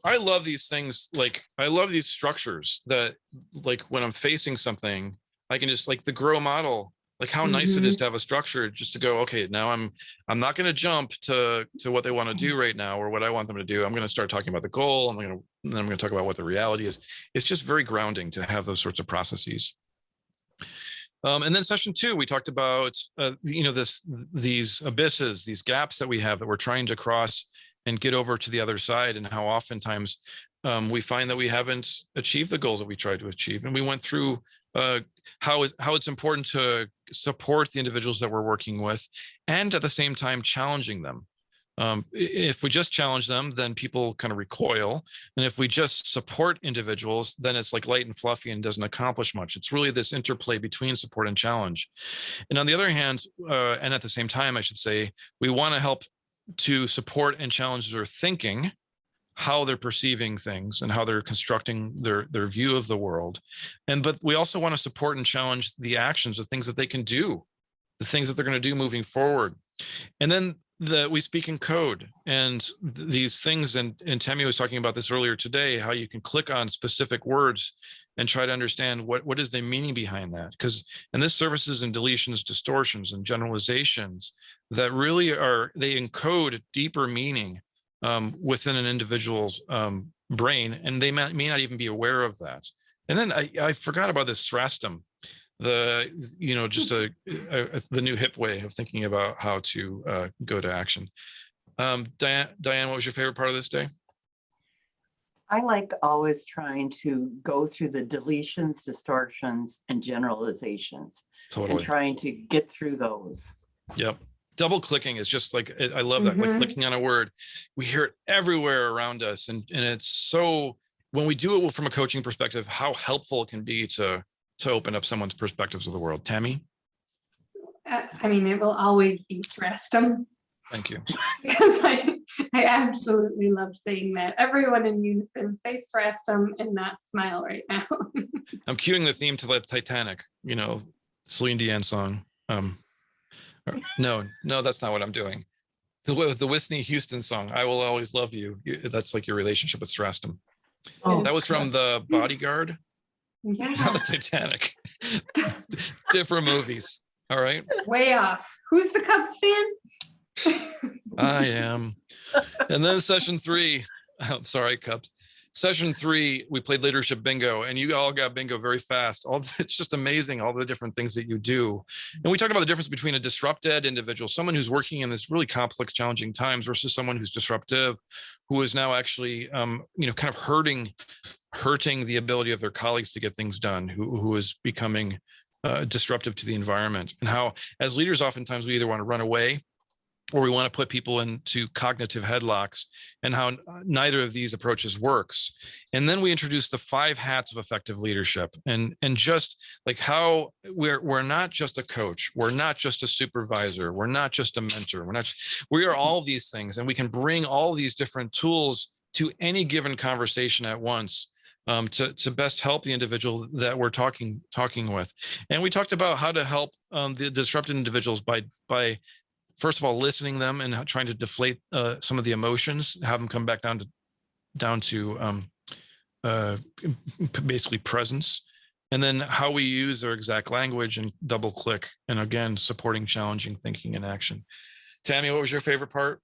I love these things. I love these structures that, when I'm facing something, I can just the GER model Like how nice it is to have a structure just to go, okay, now I'm not going to jump to what they want to do right now or what I want them to do. I'm going to start talking about the goal. Then I'm going to talk about what the reality is. It's just very grounding to have those sorts of processes. And then session 2, we talked about, these abysses, these gaps that we have that we're trying to cross and get over to the other side, and how oftentimes we find that we haven't achieved the goals that we tried to achieve. And we went through how it's important to support the individuals that we're working with, and at the same time challenging them. If we just challenge them, then people kind of recoil. And if we just support individuals, then it's like light and fluffy and doesn't accomplish much. It's really this interplay between support and challenge. And on the other hand, and at the same time, I should say, we want to help to support and challenge their thinking, how they're perceiving things and how they're constructing their view of the world. But we also want to support and challenge the actions, the things that they can do, the things that they're going to do moving forward. And then we speak in code, and these things, and Tammy was talking about this earlier today, how you can click on specific words and try to understand what is the meaning behind that. And this services and deletions, distortions and generalizations that really they encode deeper meaning within an individual's brain, and they may not even be aware of that. And then I forgot about this SRASTM, the new hip way of thinking about how to go to action. Diane, what was your favorite part of this day? I liked always trying to go through the deletions, distortions, and generalizations. Totally. And trying to get through those. Yep. Double clicking is just like, I love that. Like clicking on a word, we hear it everywhere around us. And it's so, when we do it from a coaching perspective, how helpful it can be to open up someone's perspectives of the world. Tammy? It will always be SRASTM. Thank you. Because I absolutely love saying that. Everyone in unison say SRASTM and not smile right now. I'm cueing the theme to the Titanic, Celine Dion song. No, that's not what I'm doing. The Whitney Houston song, I Will Always Love You. That's like your relationship with SRASTM. Oh, that was from The Bodyguard. Yeah. Not the Titanic. Different movies. All right. Way off. Who's the Cubs fan? I am. And then session 3. I'm sorry, Cubs. Session 3, we played leadership bingo, and you all got bingo very fast. It's just amazing, all the different things that you do. And we talked about the difference between a disrupted individual, someone who's working in this really complex, challenging times, versus someone who's disruptive, who is now actually, kind of hurting the ability of their colleagues to get things done, who is becoming disruptive to the environment. And how, as leaders, oftentimes we either want to run away or we want to put people into cognitive headlocks, and how neither of these approaches works. And then we introduce the 5 hats of effective leadership, and just like how we're not just a coach, we're not just a supervisor, we're not just a mentor, we are all these things, and we can bring all these different tools to any given conversation at once. To best help the individual that we're talking with. And we talked about how to help the disrupted individuals by first of all, listening them and trying to deflate some of the emotions, have them come back down to basically presence, and then how we use their exact language and double click, and again, supporting challenging thinking and action. Tammy, what was your favorite part?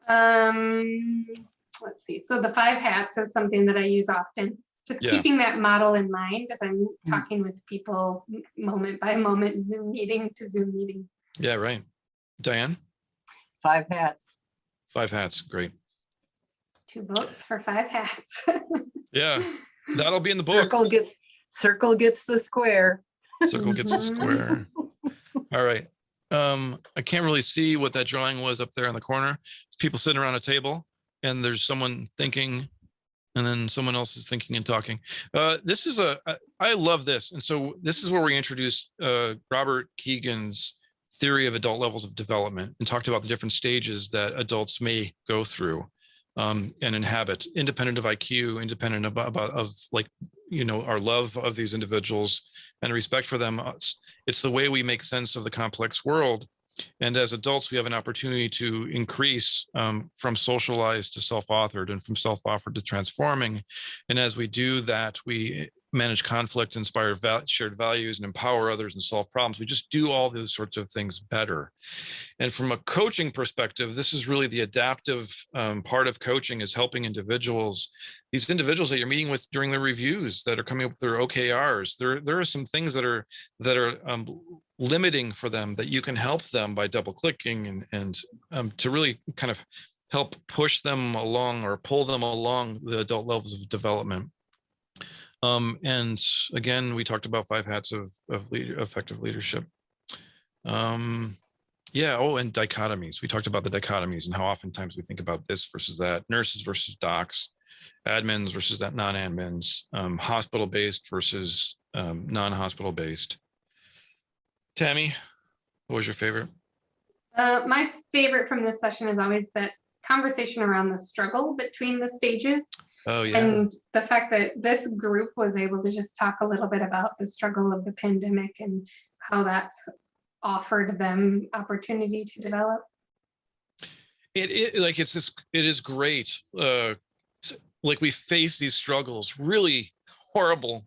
Let's see. So the 5 hats is something that I use often. Just keeping that model in mind as I'm talking with people moment by moment, Zoom meeting to Zoom meeting. Yeah, right. Diane? 5 hats. 5 hats. Great. 2 votes for 5 hats. Yeah, that'll be in the book. Circle gets the square. Circle gets the square. All right. I can't really see what that drawing was up there in the corner. It's people sitting around a table, and there's someone thinking, and then someone else is thinking and talking. I love this. And so this is where we introduced Robert Keegan's theory of adult levels of development, and talked about the different stages that adults may go through and inhabit, independent of IQ, independent of our love of these individuals and respect for them. It's the way we make sense of the complex world. And as adults, we have an opportunity to increase from socialized to self-authored, and from self-authored to transforming. And as we do that, we manage conflict, inspire shared values, and empower others and solve problems. We just do all those sorts of things better. And from a coaching perspective, this is really the adaptive part of coaching, is helping individuals, these individuals that you're meeting with during the reviews that are coming up with their OKRs. There are some things that are limiting for them that you can help them by double clicking and to really kind of help push them along or pull them along the adult levels of development. And again, we talked about 5 hats of effective leadership. Yeah. Oh, and dichotomies. We talked about the dichotomies and how oftentimes we think about this versus that, nurses versus docs, admins versus non-admins, hospital-based versus non-hospital-based. Tammy, what was your favorite? My favorite from this session is always that conversation around the struggle between the stages. Oh, yeah. And the fact that this group was able to just talk a little bit about the struggle of the pandemic and how that's offered them opportunity to develop. It is great. Like we face these struggles, really horrible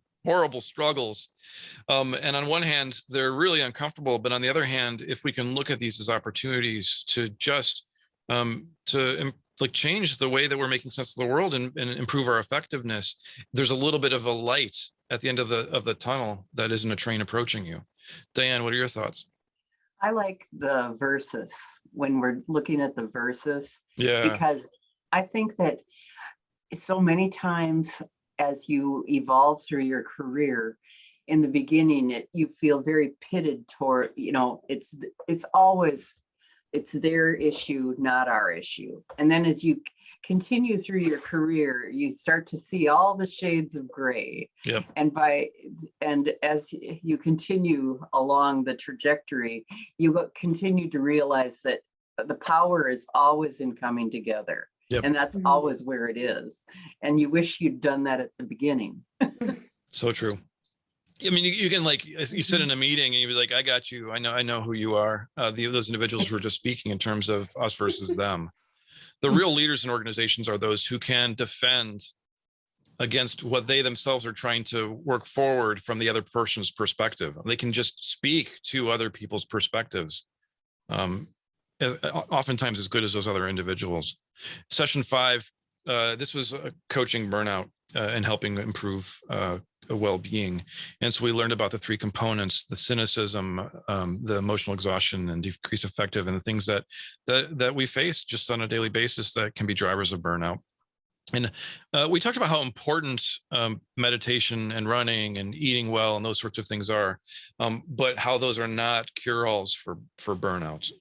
struggles. And on one hand, they're really uncomfortable, but on the other hand, if we can look at these as opportunities to just change the way that we're making sense of the world and improve our effectiveness, there's a little bit of a light at the end of the tunnel that isn't a train approaching you. Diane, what are your thoughts? I like the versus when we're looking at the versus, Yeah, because I think that so many times as you evolve through your career, in the beginning, you feel very pitted toward, it's always, it's their issue, not our issue. And then as you continue through your career, you start to see all the shades of gray. Yep. And as you continue along the trajectory, you continue to realize that the power is always in coming together. Yep. And that's always where it is. And you wish you'd done that at the beginning. So true. I mean, you can, like, you sit in a meeting and you're like, I got you. I know who you are. Those individuals were just speaking in terms of us versus them. The real leaders in organizations are those who can defend against what they themselves are trying to work forward from the other person's perspective. They can just speak to other people's perspectives, oftentimes as good as those other individuals. Session 5, this was coaching burnout and helping improve well-being. And so we learned about the 3 components: the cynicism, the emotional exhaustion, and decreased effective, and the things that we face just on a daily basis that can be drivers of burnout. And we talked about how important meditation and running and eating well and those sorts of things are, but how those are not cure-alls for burnout.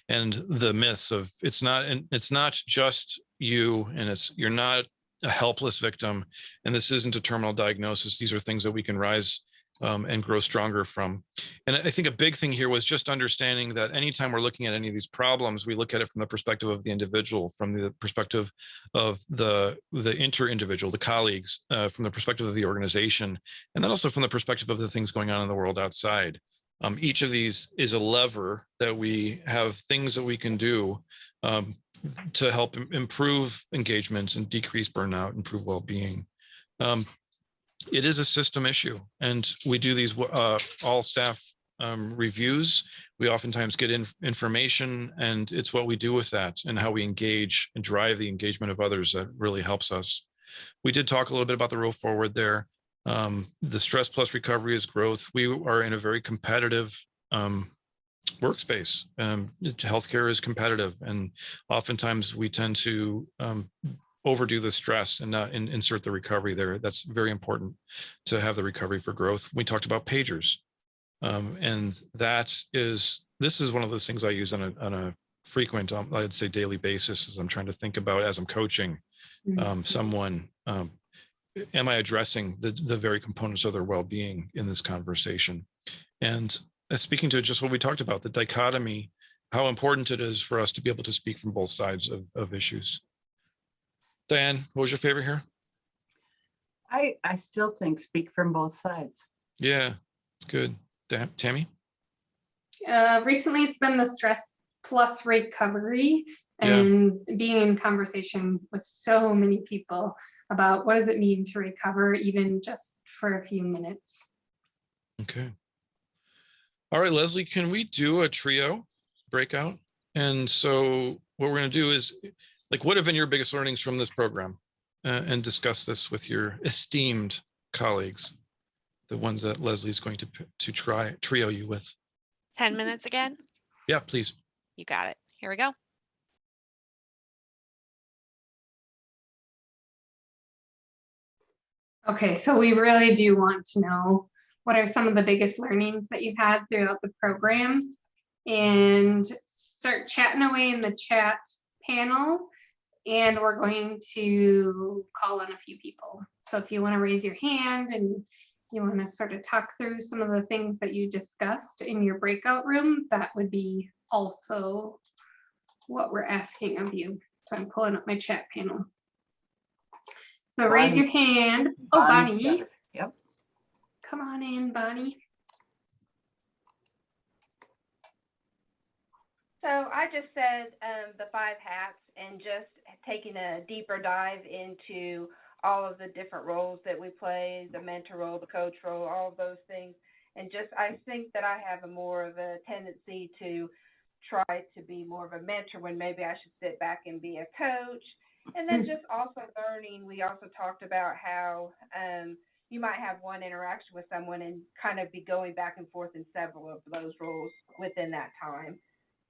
And the myths of it's not just you, and you're not a helpless victim, and this isn't a terminal diagnosis. These are things that we can rise and grow stronger from. And I think a big thing here was just understanding that anytime we're looking at any of these problems, we look at it from the perspective of the individual, from the perspective of the inter-individual, the colleagues, from the perspective of the organization, and then also from the perspective of the things going on in the world outside. Each of these is a lever that we have, things that we can do to help improve engagement and decrease burnout, improve well-being. It is a system issue, and we do these all staff reviews. We oftentimes get information, and it's what we do with that and how we engage and drive the engagement of others that really helps us. We did talk a little bit about the road forward there. The stress plus recovery is growth. We are in a very competitive workspace. Healthcare is competitive, and oftentimes we tend to overdo the stress and not insert the recovery there. That's very important to have the recovery for growth. We talked about pagers, and this is one of those things I use on a frequent, I'd say daily basis, as I'm trying to think about as I'm coaching someone. Am I addressing the very components of their well-being in this conversation? And speaking to just what we talked about, the dichotomy, how important it is for us to be able to speak from both sides of issues. Diane, what was your favorite here? I still think speak from both sides. Yeah, it's good. Tammy? Recently, it's been the stress plus recovery. Yeah. and being in conversation with so many people about what does it mean to recover, even just for a few minutes. Okay. All right, Leslie, can we do a trio breakout? And so what we're going to do is, like, what have been your biggest learnings from this program? And discuss this with your esteemed colleagues, the ones that Leslie's going to trio you with. 10 minutes again? Yeah, please. You got it. Here we go. Okay, so we really do want to know what are some of the biggest learnings that you've had throughout the program, and start chatting away in the chat panel. And we're going to call on a few people. So if you want to raise your hand and you want to sort of talk through some of the things that you discussed in your breakout room, that would be also what we're asking of you. So I'm pulling up my chat panel. So raise your hand. Oh, Bonnie's Bonnie. got it. Yep. Come on in, Bonnie. So I just said the 5 hats and just taking a deeper dive into all of the different roles that we play, the mentor role, the coach role, all of those things. And just, I think that I have a more of a tendency to try to be more of a mentor when maybe I should sit back and be a coach. And then just also learning, we also talked about how you might have one interaction with someone and kind of be going back and forth in several of those roles within that time.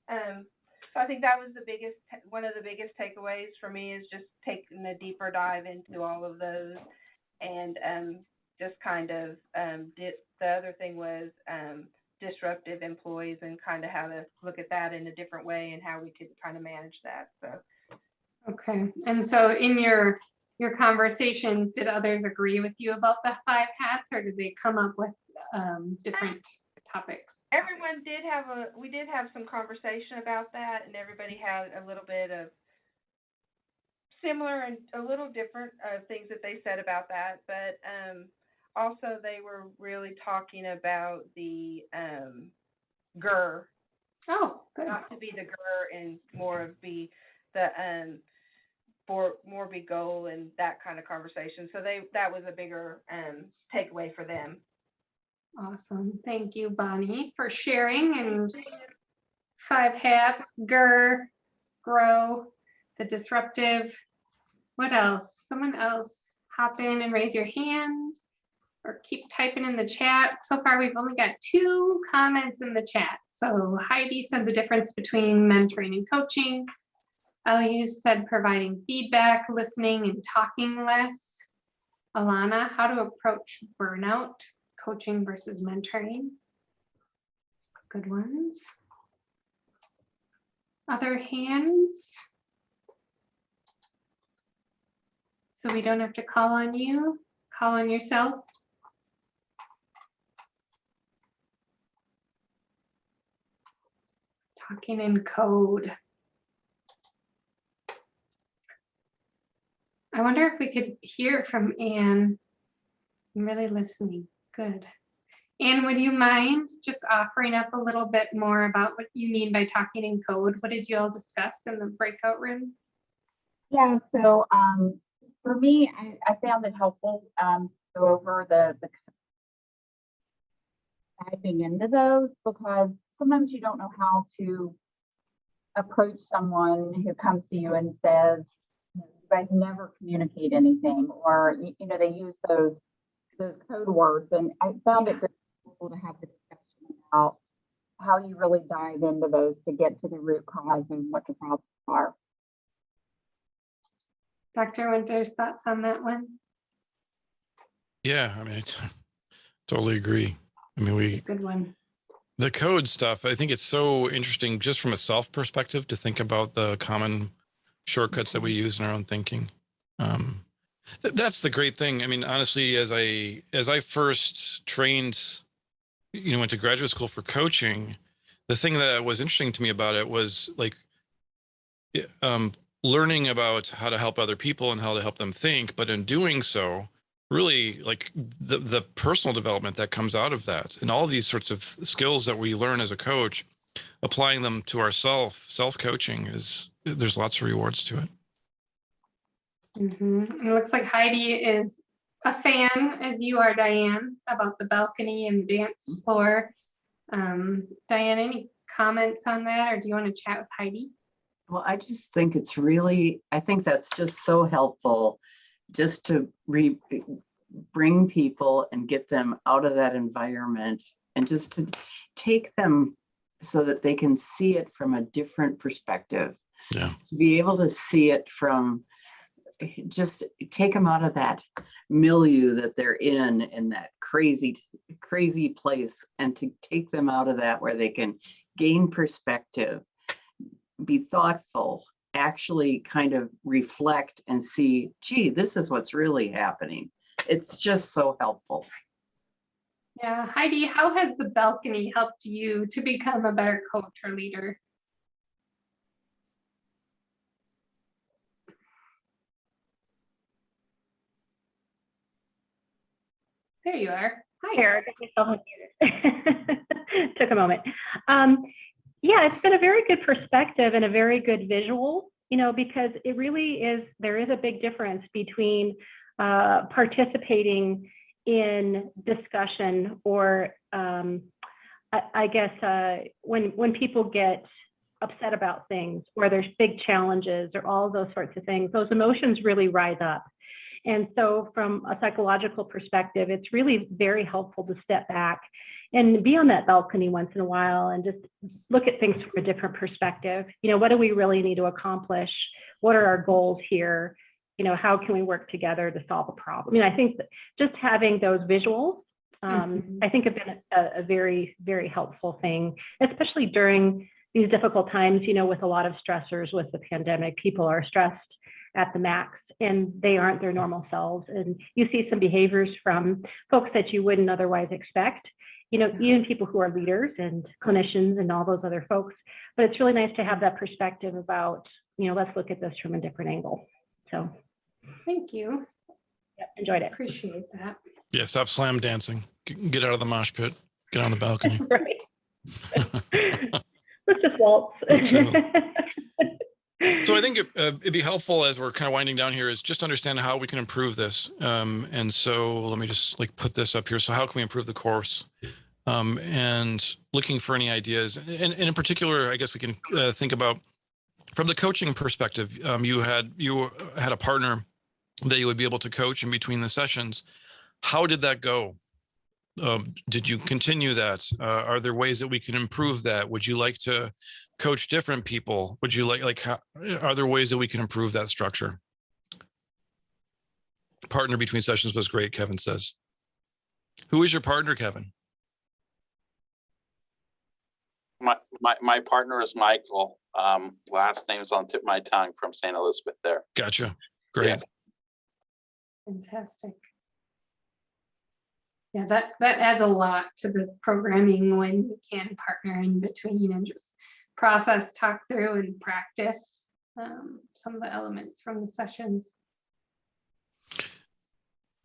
So I think that was one of the biggest takeaways for me, is just taking a deeper dive into all of those. And just kind of the other thing was disruptive employees, and kind of how to look at that in a different way and how we could kind of manage that. So. Okay, and so in your conversations, did others agree with you about the 5 hats, or did they come up with different topics? Everyone we did have some conversation about that, and everybody had a little bit of similar and a little different things that they said about that. But also they were really talking about the GER. Oh, good. Not to be the GER and more of be the more be goal and that kind of conversation. So that was a bigger takeaway for them. Awesome. Thank you, Bonnie, for sharing. And 5 hats, GER, grow, the disruptive. What else? Someone else hop in and raise your hand, or keep typing in the chat. So far, we've only got 2 comments in the chat. So Heidi said the difference between mentoring and coaching. Eliu said providing feedback, listening, and talking less. Alana, how to approach burnout, coaching versus mentoring. Good ones. Other hands? So we don't have to call on you, call on yourself. Talking in code. I wonder if we could hear from Anne. I'm really listening. Good. Anne, would you mind just offering up a little bit more about what you mean by talking in code? What did you all discuss in the breakout room? Yeah, so for me, I found it helpful to go over the diving into those, because sometimes you don't know how to approach someone who comes to you and says, you guys never communicate anything, or they use those code words. And I found it very helpful to have the discussion about how you really dive into those to get to the root cause and what the problems are. Dr. Winters, thoughts on that one? Yeah, I mean, I totally agree. I mean, Good one. the code stuff, I think it's so interesting just from a self perspective to think about the common shortcuts that we use in our own thinking. That's the great thing. I mean, honestly, as I first trained, went to graduate school for coaching, the thing that was interesting to me about it was like learning about how to help other people and how to help them think, but in doing so, really like the personal development that comes out of that, and all these sorts of skills that we learn as a coach applying them to ourself, self-coaching there's lots of rewards to it. And it looks like Heidi is a fan, as you are, Diane, about the balcony and dance floor. Diane, any comments on that, or do you want to chat with Heidi? Well, I just think I think that's just so helpful, just to bring people and get them out of that environment, and just to take them so that they can see it from a different perspective. Yeah. To be able to see it from, just take them out of that milieu that they're in that crazy place, and to take them out of that where they can gain perspective, be thoughtful, actually kind of reflect and see, gee, this is what's really happening. It's just so helpful. Yeah, Heidi, how has the balcony helped you to become a better coach or leader? There you are. Hi. Here, get myself unmuted. Took a moment. Yeah, it's been a very good perspective and a very good visual, because it really is, there is a big difference between participating in discussion, or I guess when people get upset about things, or there's big challenges, or all those sorts of things, those emotions really rise up. And so from a psychological perspective, it's really very helpful to step back and be on that balcony once in a while and just look at things from a different perspective. What do we really need to accomplish? What are our goals here? How can we work together to solve a problem? I think that just having those visuals, I think have been a very, very helpful thing, especially during these difficult times, with a lot of stressors with the pandemic. People are stressed at the max, and they aren't their normal selves. And you see some behaviors from folks that you wouldn't otherwise expect, even people who are leaders and clinicians and all those other folks. But it's really nice to have that perspective about, let's look at this from a different angle. So thank you. Yep, enjoyed it. Appreciate that. Yeah, stop slam dancing. Get out of the mosh pit. Get on the balcony. Right. Let's just waltz. So I think it'd be helpful, as we're kind of winding down here, is just understand how we can improve this. And so let me just put this up here. So how can we improve the course? And looking for any ideas. And in particular, I guess we can think about, from the coaching perspective, you had a partner that you would be able to coach in between the sessions. How did that go? Did you continue that? Are there ways that we can improve that? Would you like to coach different people? Would you are there ways that we can improve that structure? Partner between sessions was great, Kevin says. Who is your partner, Kevin? My partner is Michael. Last name's on the tip of my tongue, from St. Elizabeth there. Gotcha. Great. Yeah. Fantastic. Yeah, that adds a lot to this programming when you can partner in between and just process, talk through, and practice some of the elements from the sessions.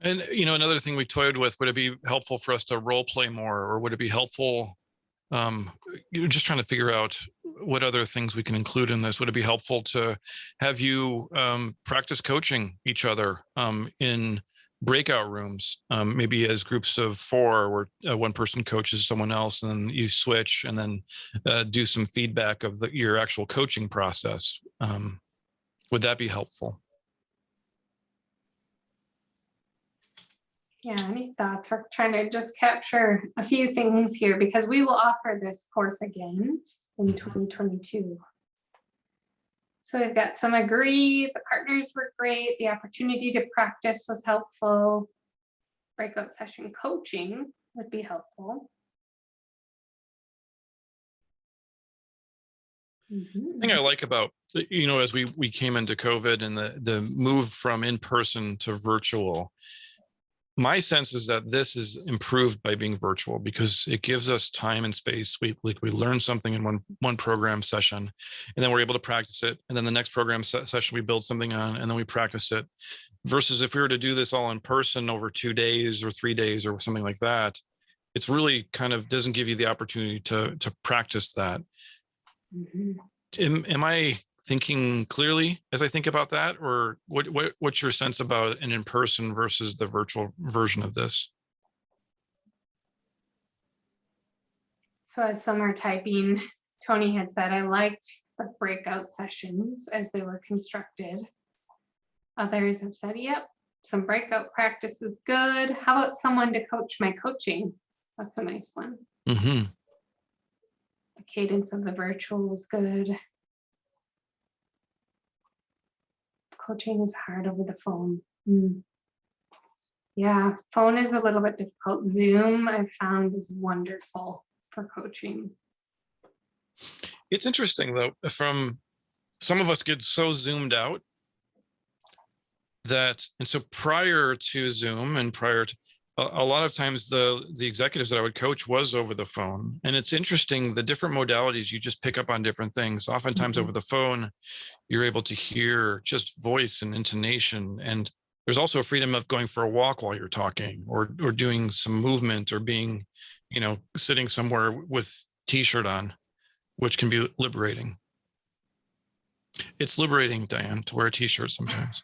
And another thing we toyed with, would it be helpful for us to role play more, or would it be helpful? Just trying to figure out what other things we can include in this. Would it be helpful to have you practice coaching each other in breakout rooms, maybe as groups of 4, where one person coaches someone else, and then you switch, and then do some feedback of your actual coaching process? Would that be helpful? Yeah, any thoughts? We're trying to just capture a few things here, because we will offer this course again in 2022. So we've got some agree, the partners were great, the opportunity to practice was helpful, breakout session coaching would be helpful. The thing I like about, as we came into COVID and the move from in-person to virtual, my sense is that this is improved by being virtual, because it gives us time and space. We learn something in one program session, and then we're able to practice it. And then the next program session, we build something on, and then we practice it. Versus if we were to do this all in person over 2 days or 3 days or something like that, it's really kind of doesn't give you the opportunity to practice that. Am I thinking clearly as I think about that, or what's your sense about an in-person versus the virtual version of this? So as some are typing, Tony had said, I liked the breakout sessions as they were constructed. Others have said, yep, some breakout practice is good. How about someone to coach my coaching? That's a nice one. Mm-hmm. The cadence of the virtual was good. Coaching is hard over the phone. Yeah, phone is a little bit difficult. Zoom I've found is wonderful for coaching. It's interesting though, from some of us get so zoomed out that, and so prior to Zoom and prior to, a lot of times the executives that I would coach was over the phone. And it's interesting, the different modalities, you just pick up on different things. Oftentimes over the phone, you're able to hear just voice and intonation. And there's also a freedom of going for a walk while you're talking, or doing some movement, or being, sitting somewhere with t-shirt on, which can be liberating. It's liberating, Diane, to wear a t-shirt sometimes.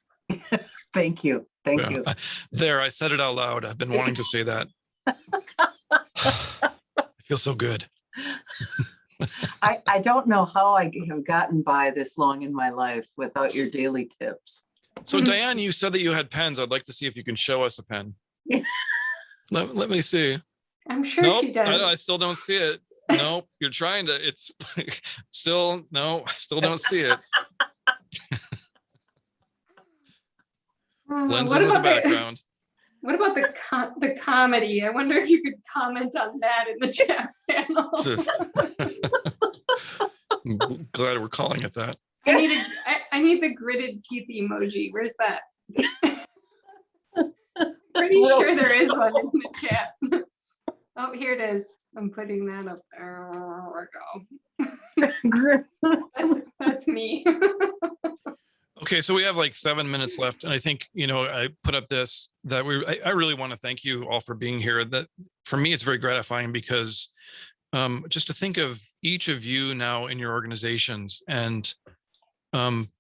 Thank you. Thank you. There, I said it out loud. I've been wanting to say that. I feel so good. I don't know how I have gotten by this long in my life without your daily tips. So Diane, you said that you had pens. I'd like to see if you can show us a pen. Let me see. I'm sure Nope, she does. I still don't see it. Nope, you're trying to, it's still, no, I still don't see it. Blends in with the background. What about the comedy? I wonder if you could comment on that in the chat panel. I'm glad we're calling it that. I need the gritted teeth emoji. Where's that? Pretty sure there is one in the chat. Oh, here it is. I'm putting that up there. There we go. That's me. Okay, so we have like 7 minutes left, and I think, I put up this, that I really want to thank you all for being here. That for me, it's very gratifying, because just to think of each of you now in your organizations, and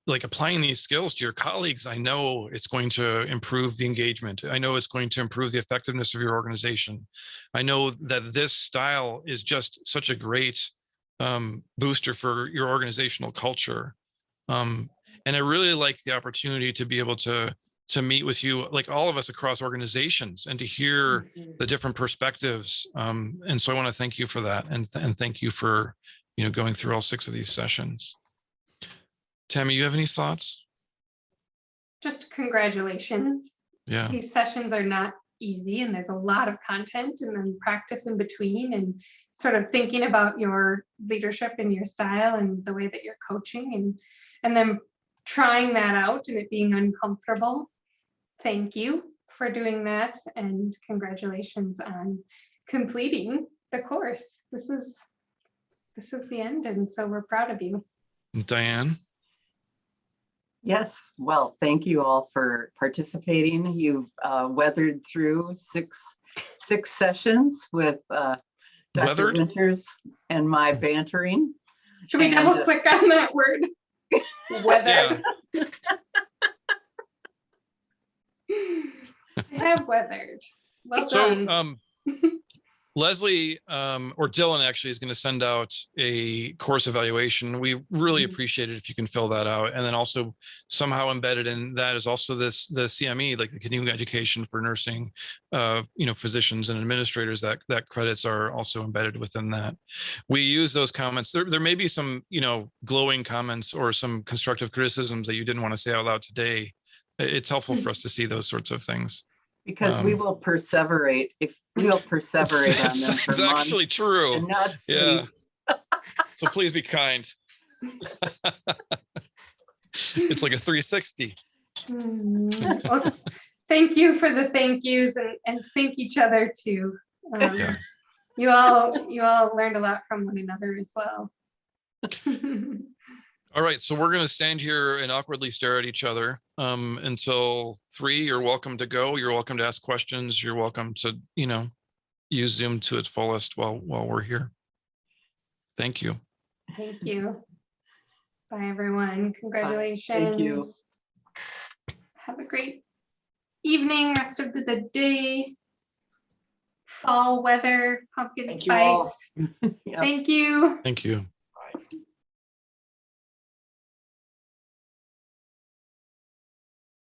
like applying these skills to your colleagues, I know it's going to improve the engagement. I know it's going to improve the effectiveness of your organization. I know that this style is just such a great booster for your organizational culture. And I really like the opportunity to be able to meet with you, like all of us across organizations, and to hear the different perspectives. And so I want to thank you for that, and thank you for going through all 6 of these sessions. Tammy, you have any thoughts? Just congratulations. Yeah. These sessions are not easy, and there's a lot of content, and then practice in between, and sort of thinking about your leadership and your style and the way that you're coaching, and then trying that out and it being uncomfortable. Thank you for doing that, and congratulations on completing the course. This is the end, and so we're proud of you. Diane? Yes, well, thank you all for participating. You've weathered through six sessions with Dr. Winters and my bantering. Should we double click on that word? Weathered. Yeah. I have weathered. Well done. Leslie or Dylan actually is going to send out a course evaluation. We really appreciate it if you can fill that out. And then also somehow embedded in that is also the CME, like the continuing education for nursing, physicians and administrators, that credits are also embedded within that. We use those comments. There may be some, glowing comments or some constructive criticisms that you didn't want to say out loud today. It's helpful for us to see those sorts of things. Because we will perseverate on them for it's months. Actually true. And not yeah. So please be kind. It's like a 360. Well, thank you for the thank yous, and thank each other too. You all learned a lot from one another as well. All right, so we're going to stand here and awkwardly stare at each other until 3. You're welcome to go. You're welcome to ask questions. You're welcome to, you use Zoom to its fullest while we're here. Thank you. Thank you. Bye, everyone. Congratulations. Thank you. Have a great evening, rest of the day. Fall weather, pumpkin Thank you all. spice. Yep. Thank you. Thank you.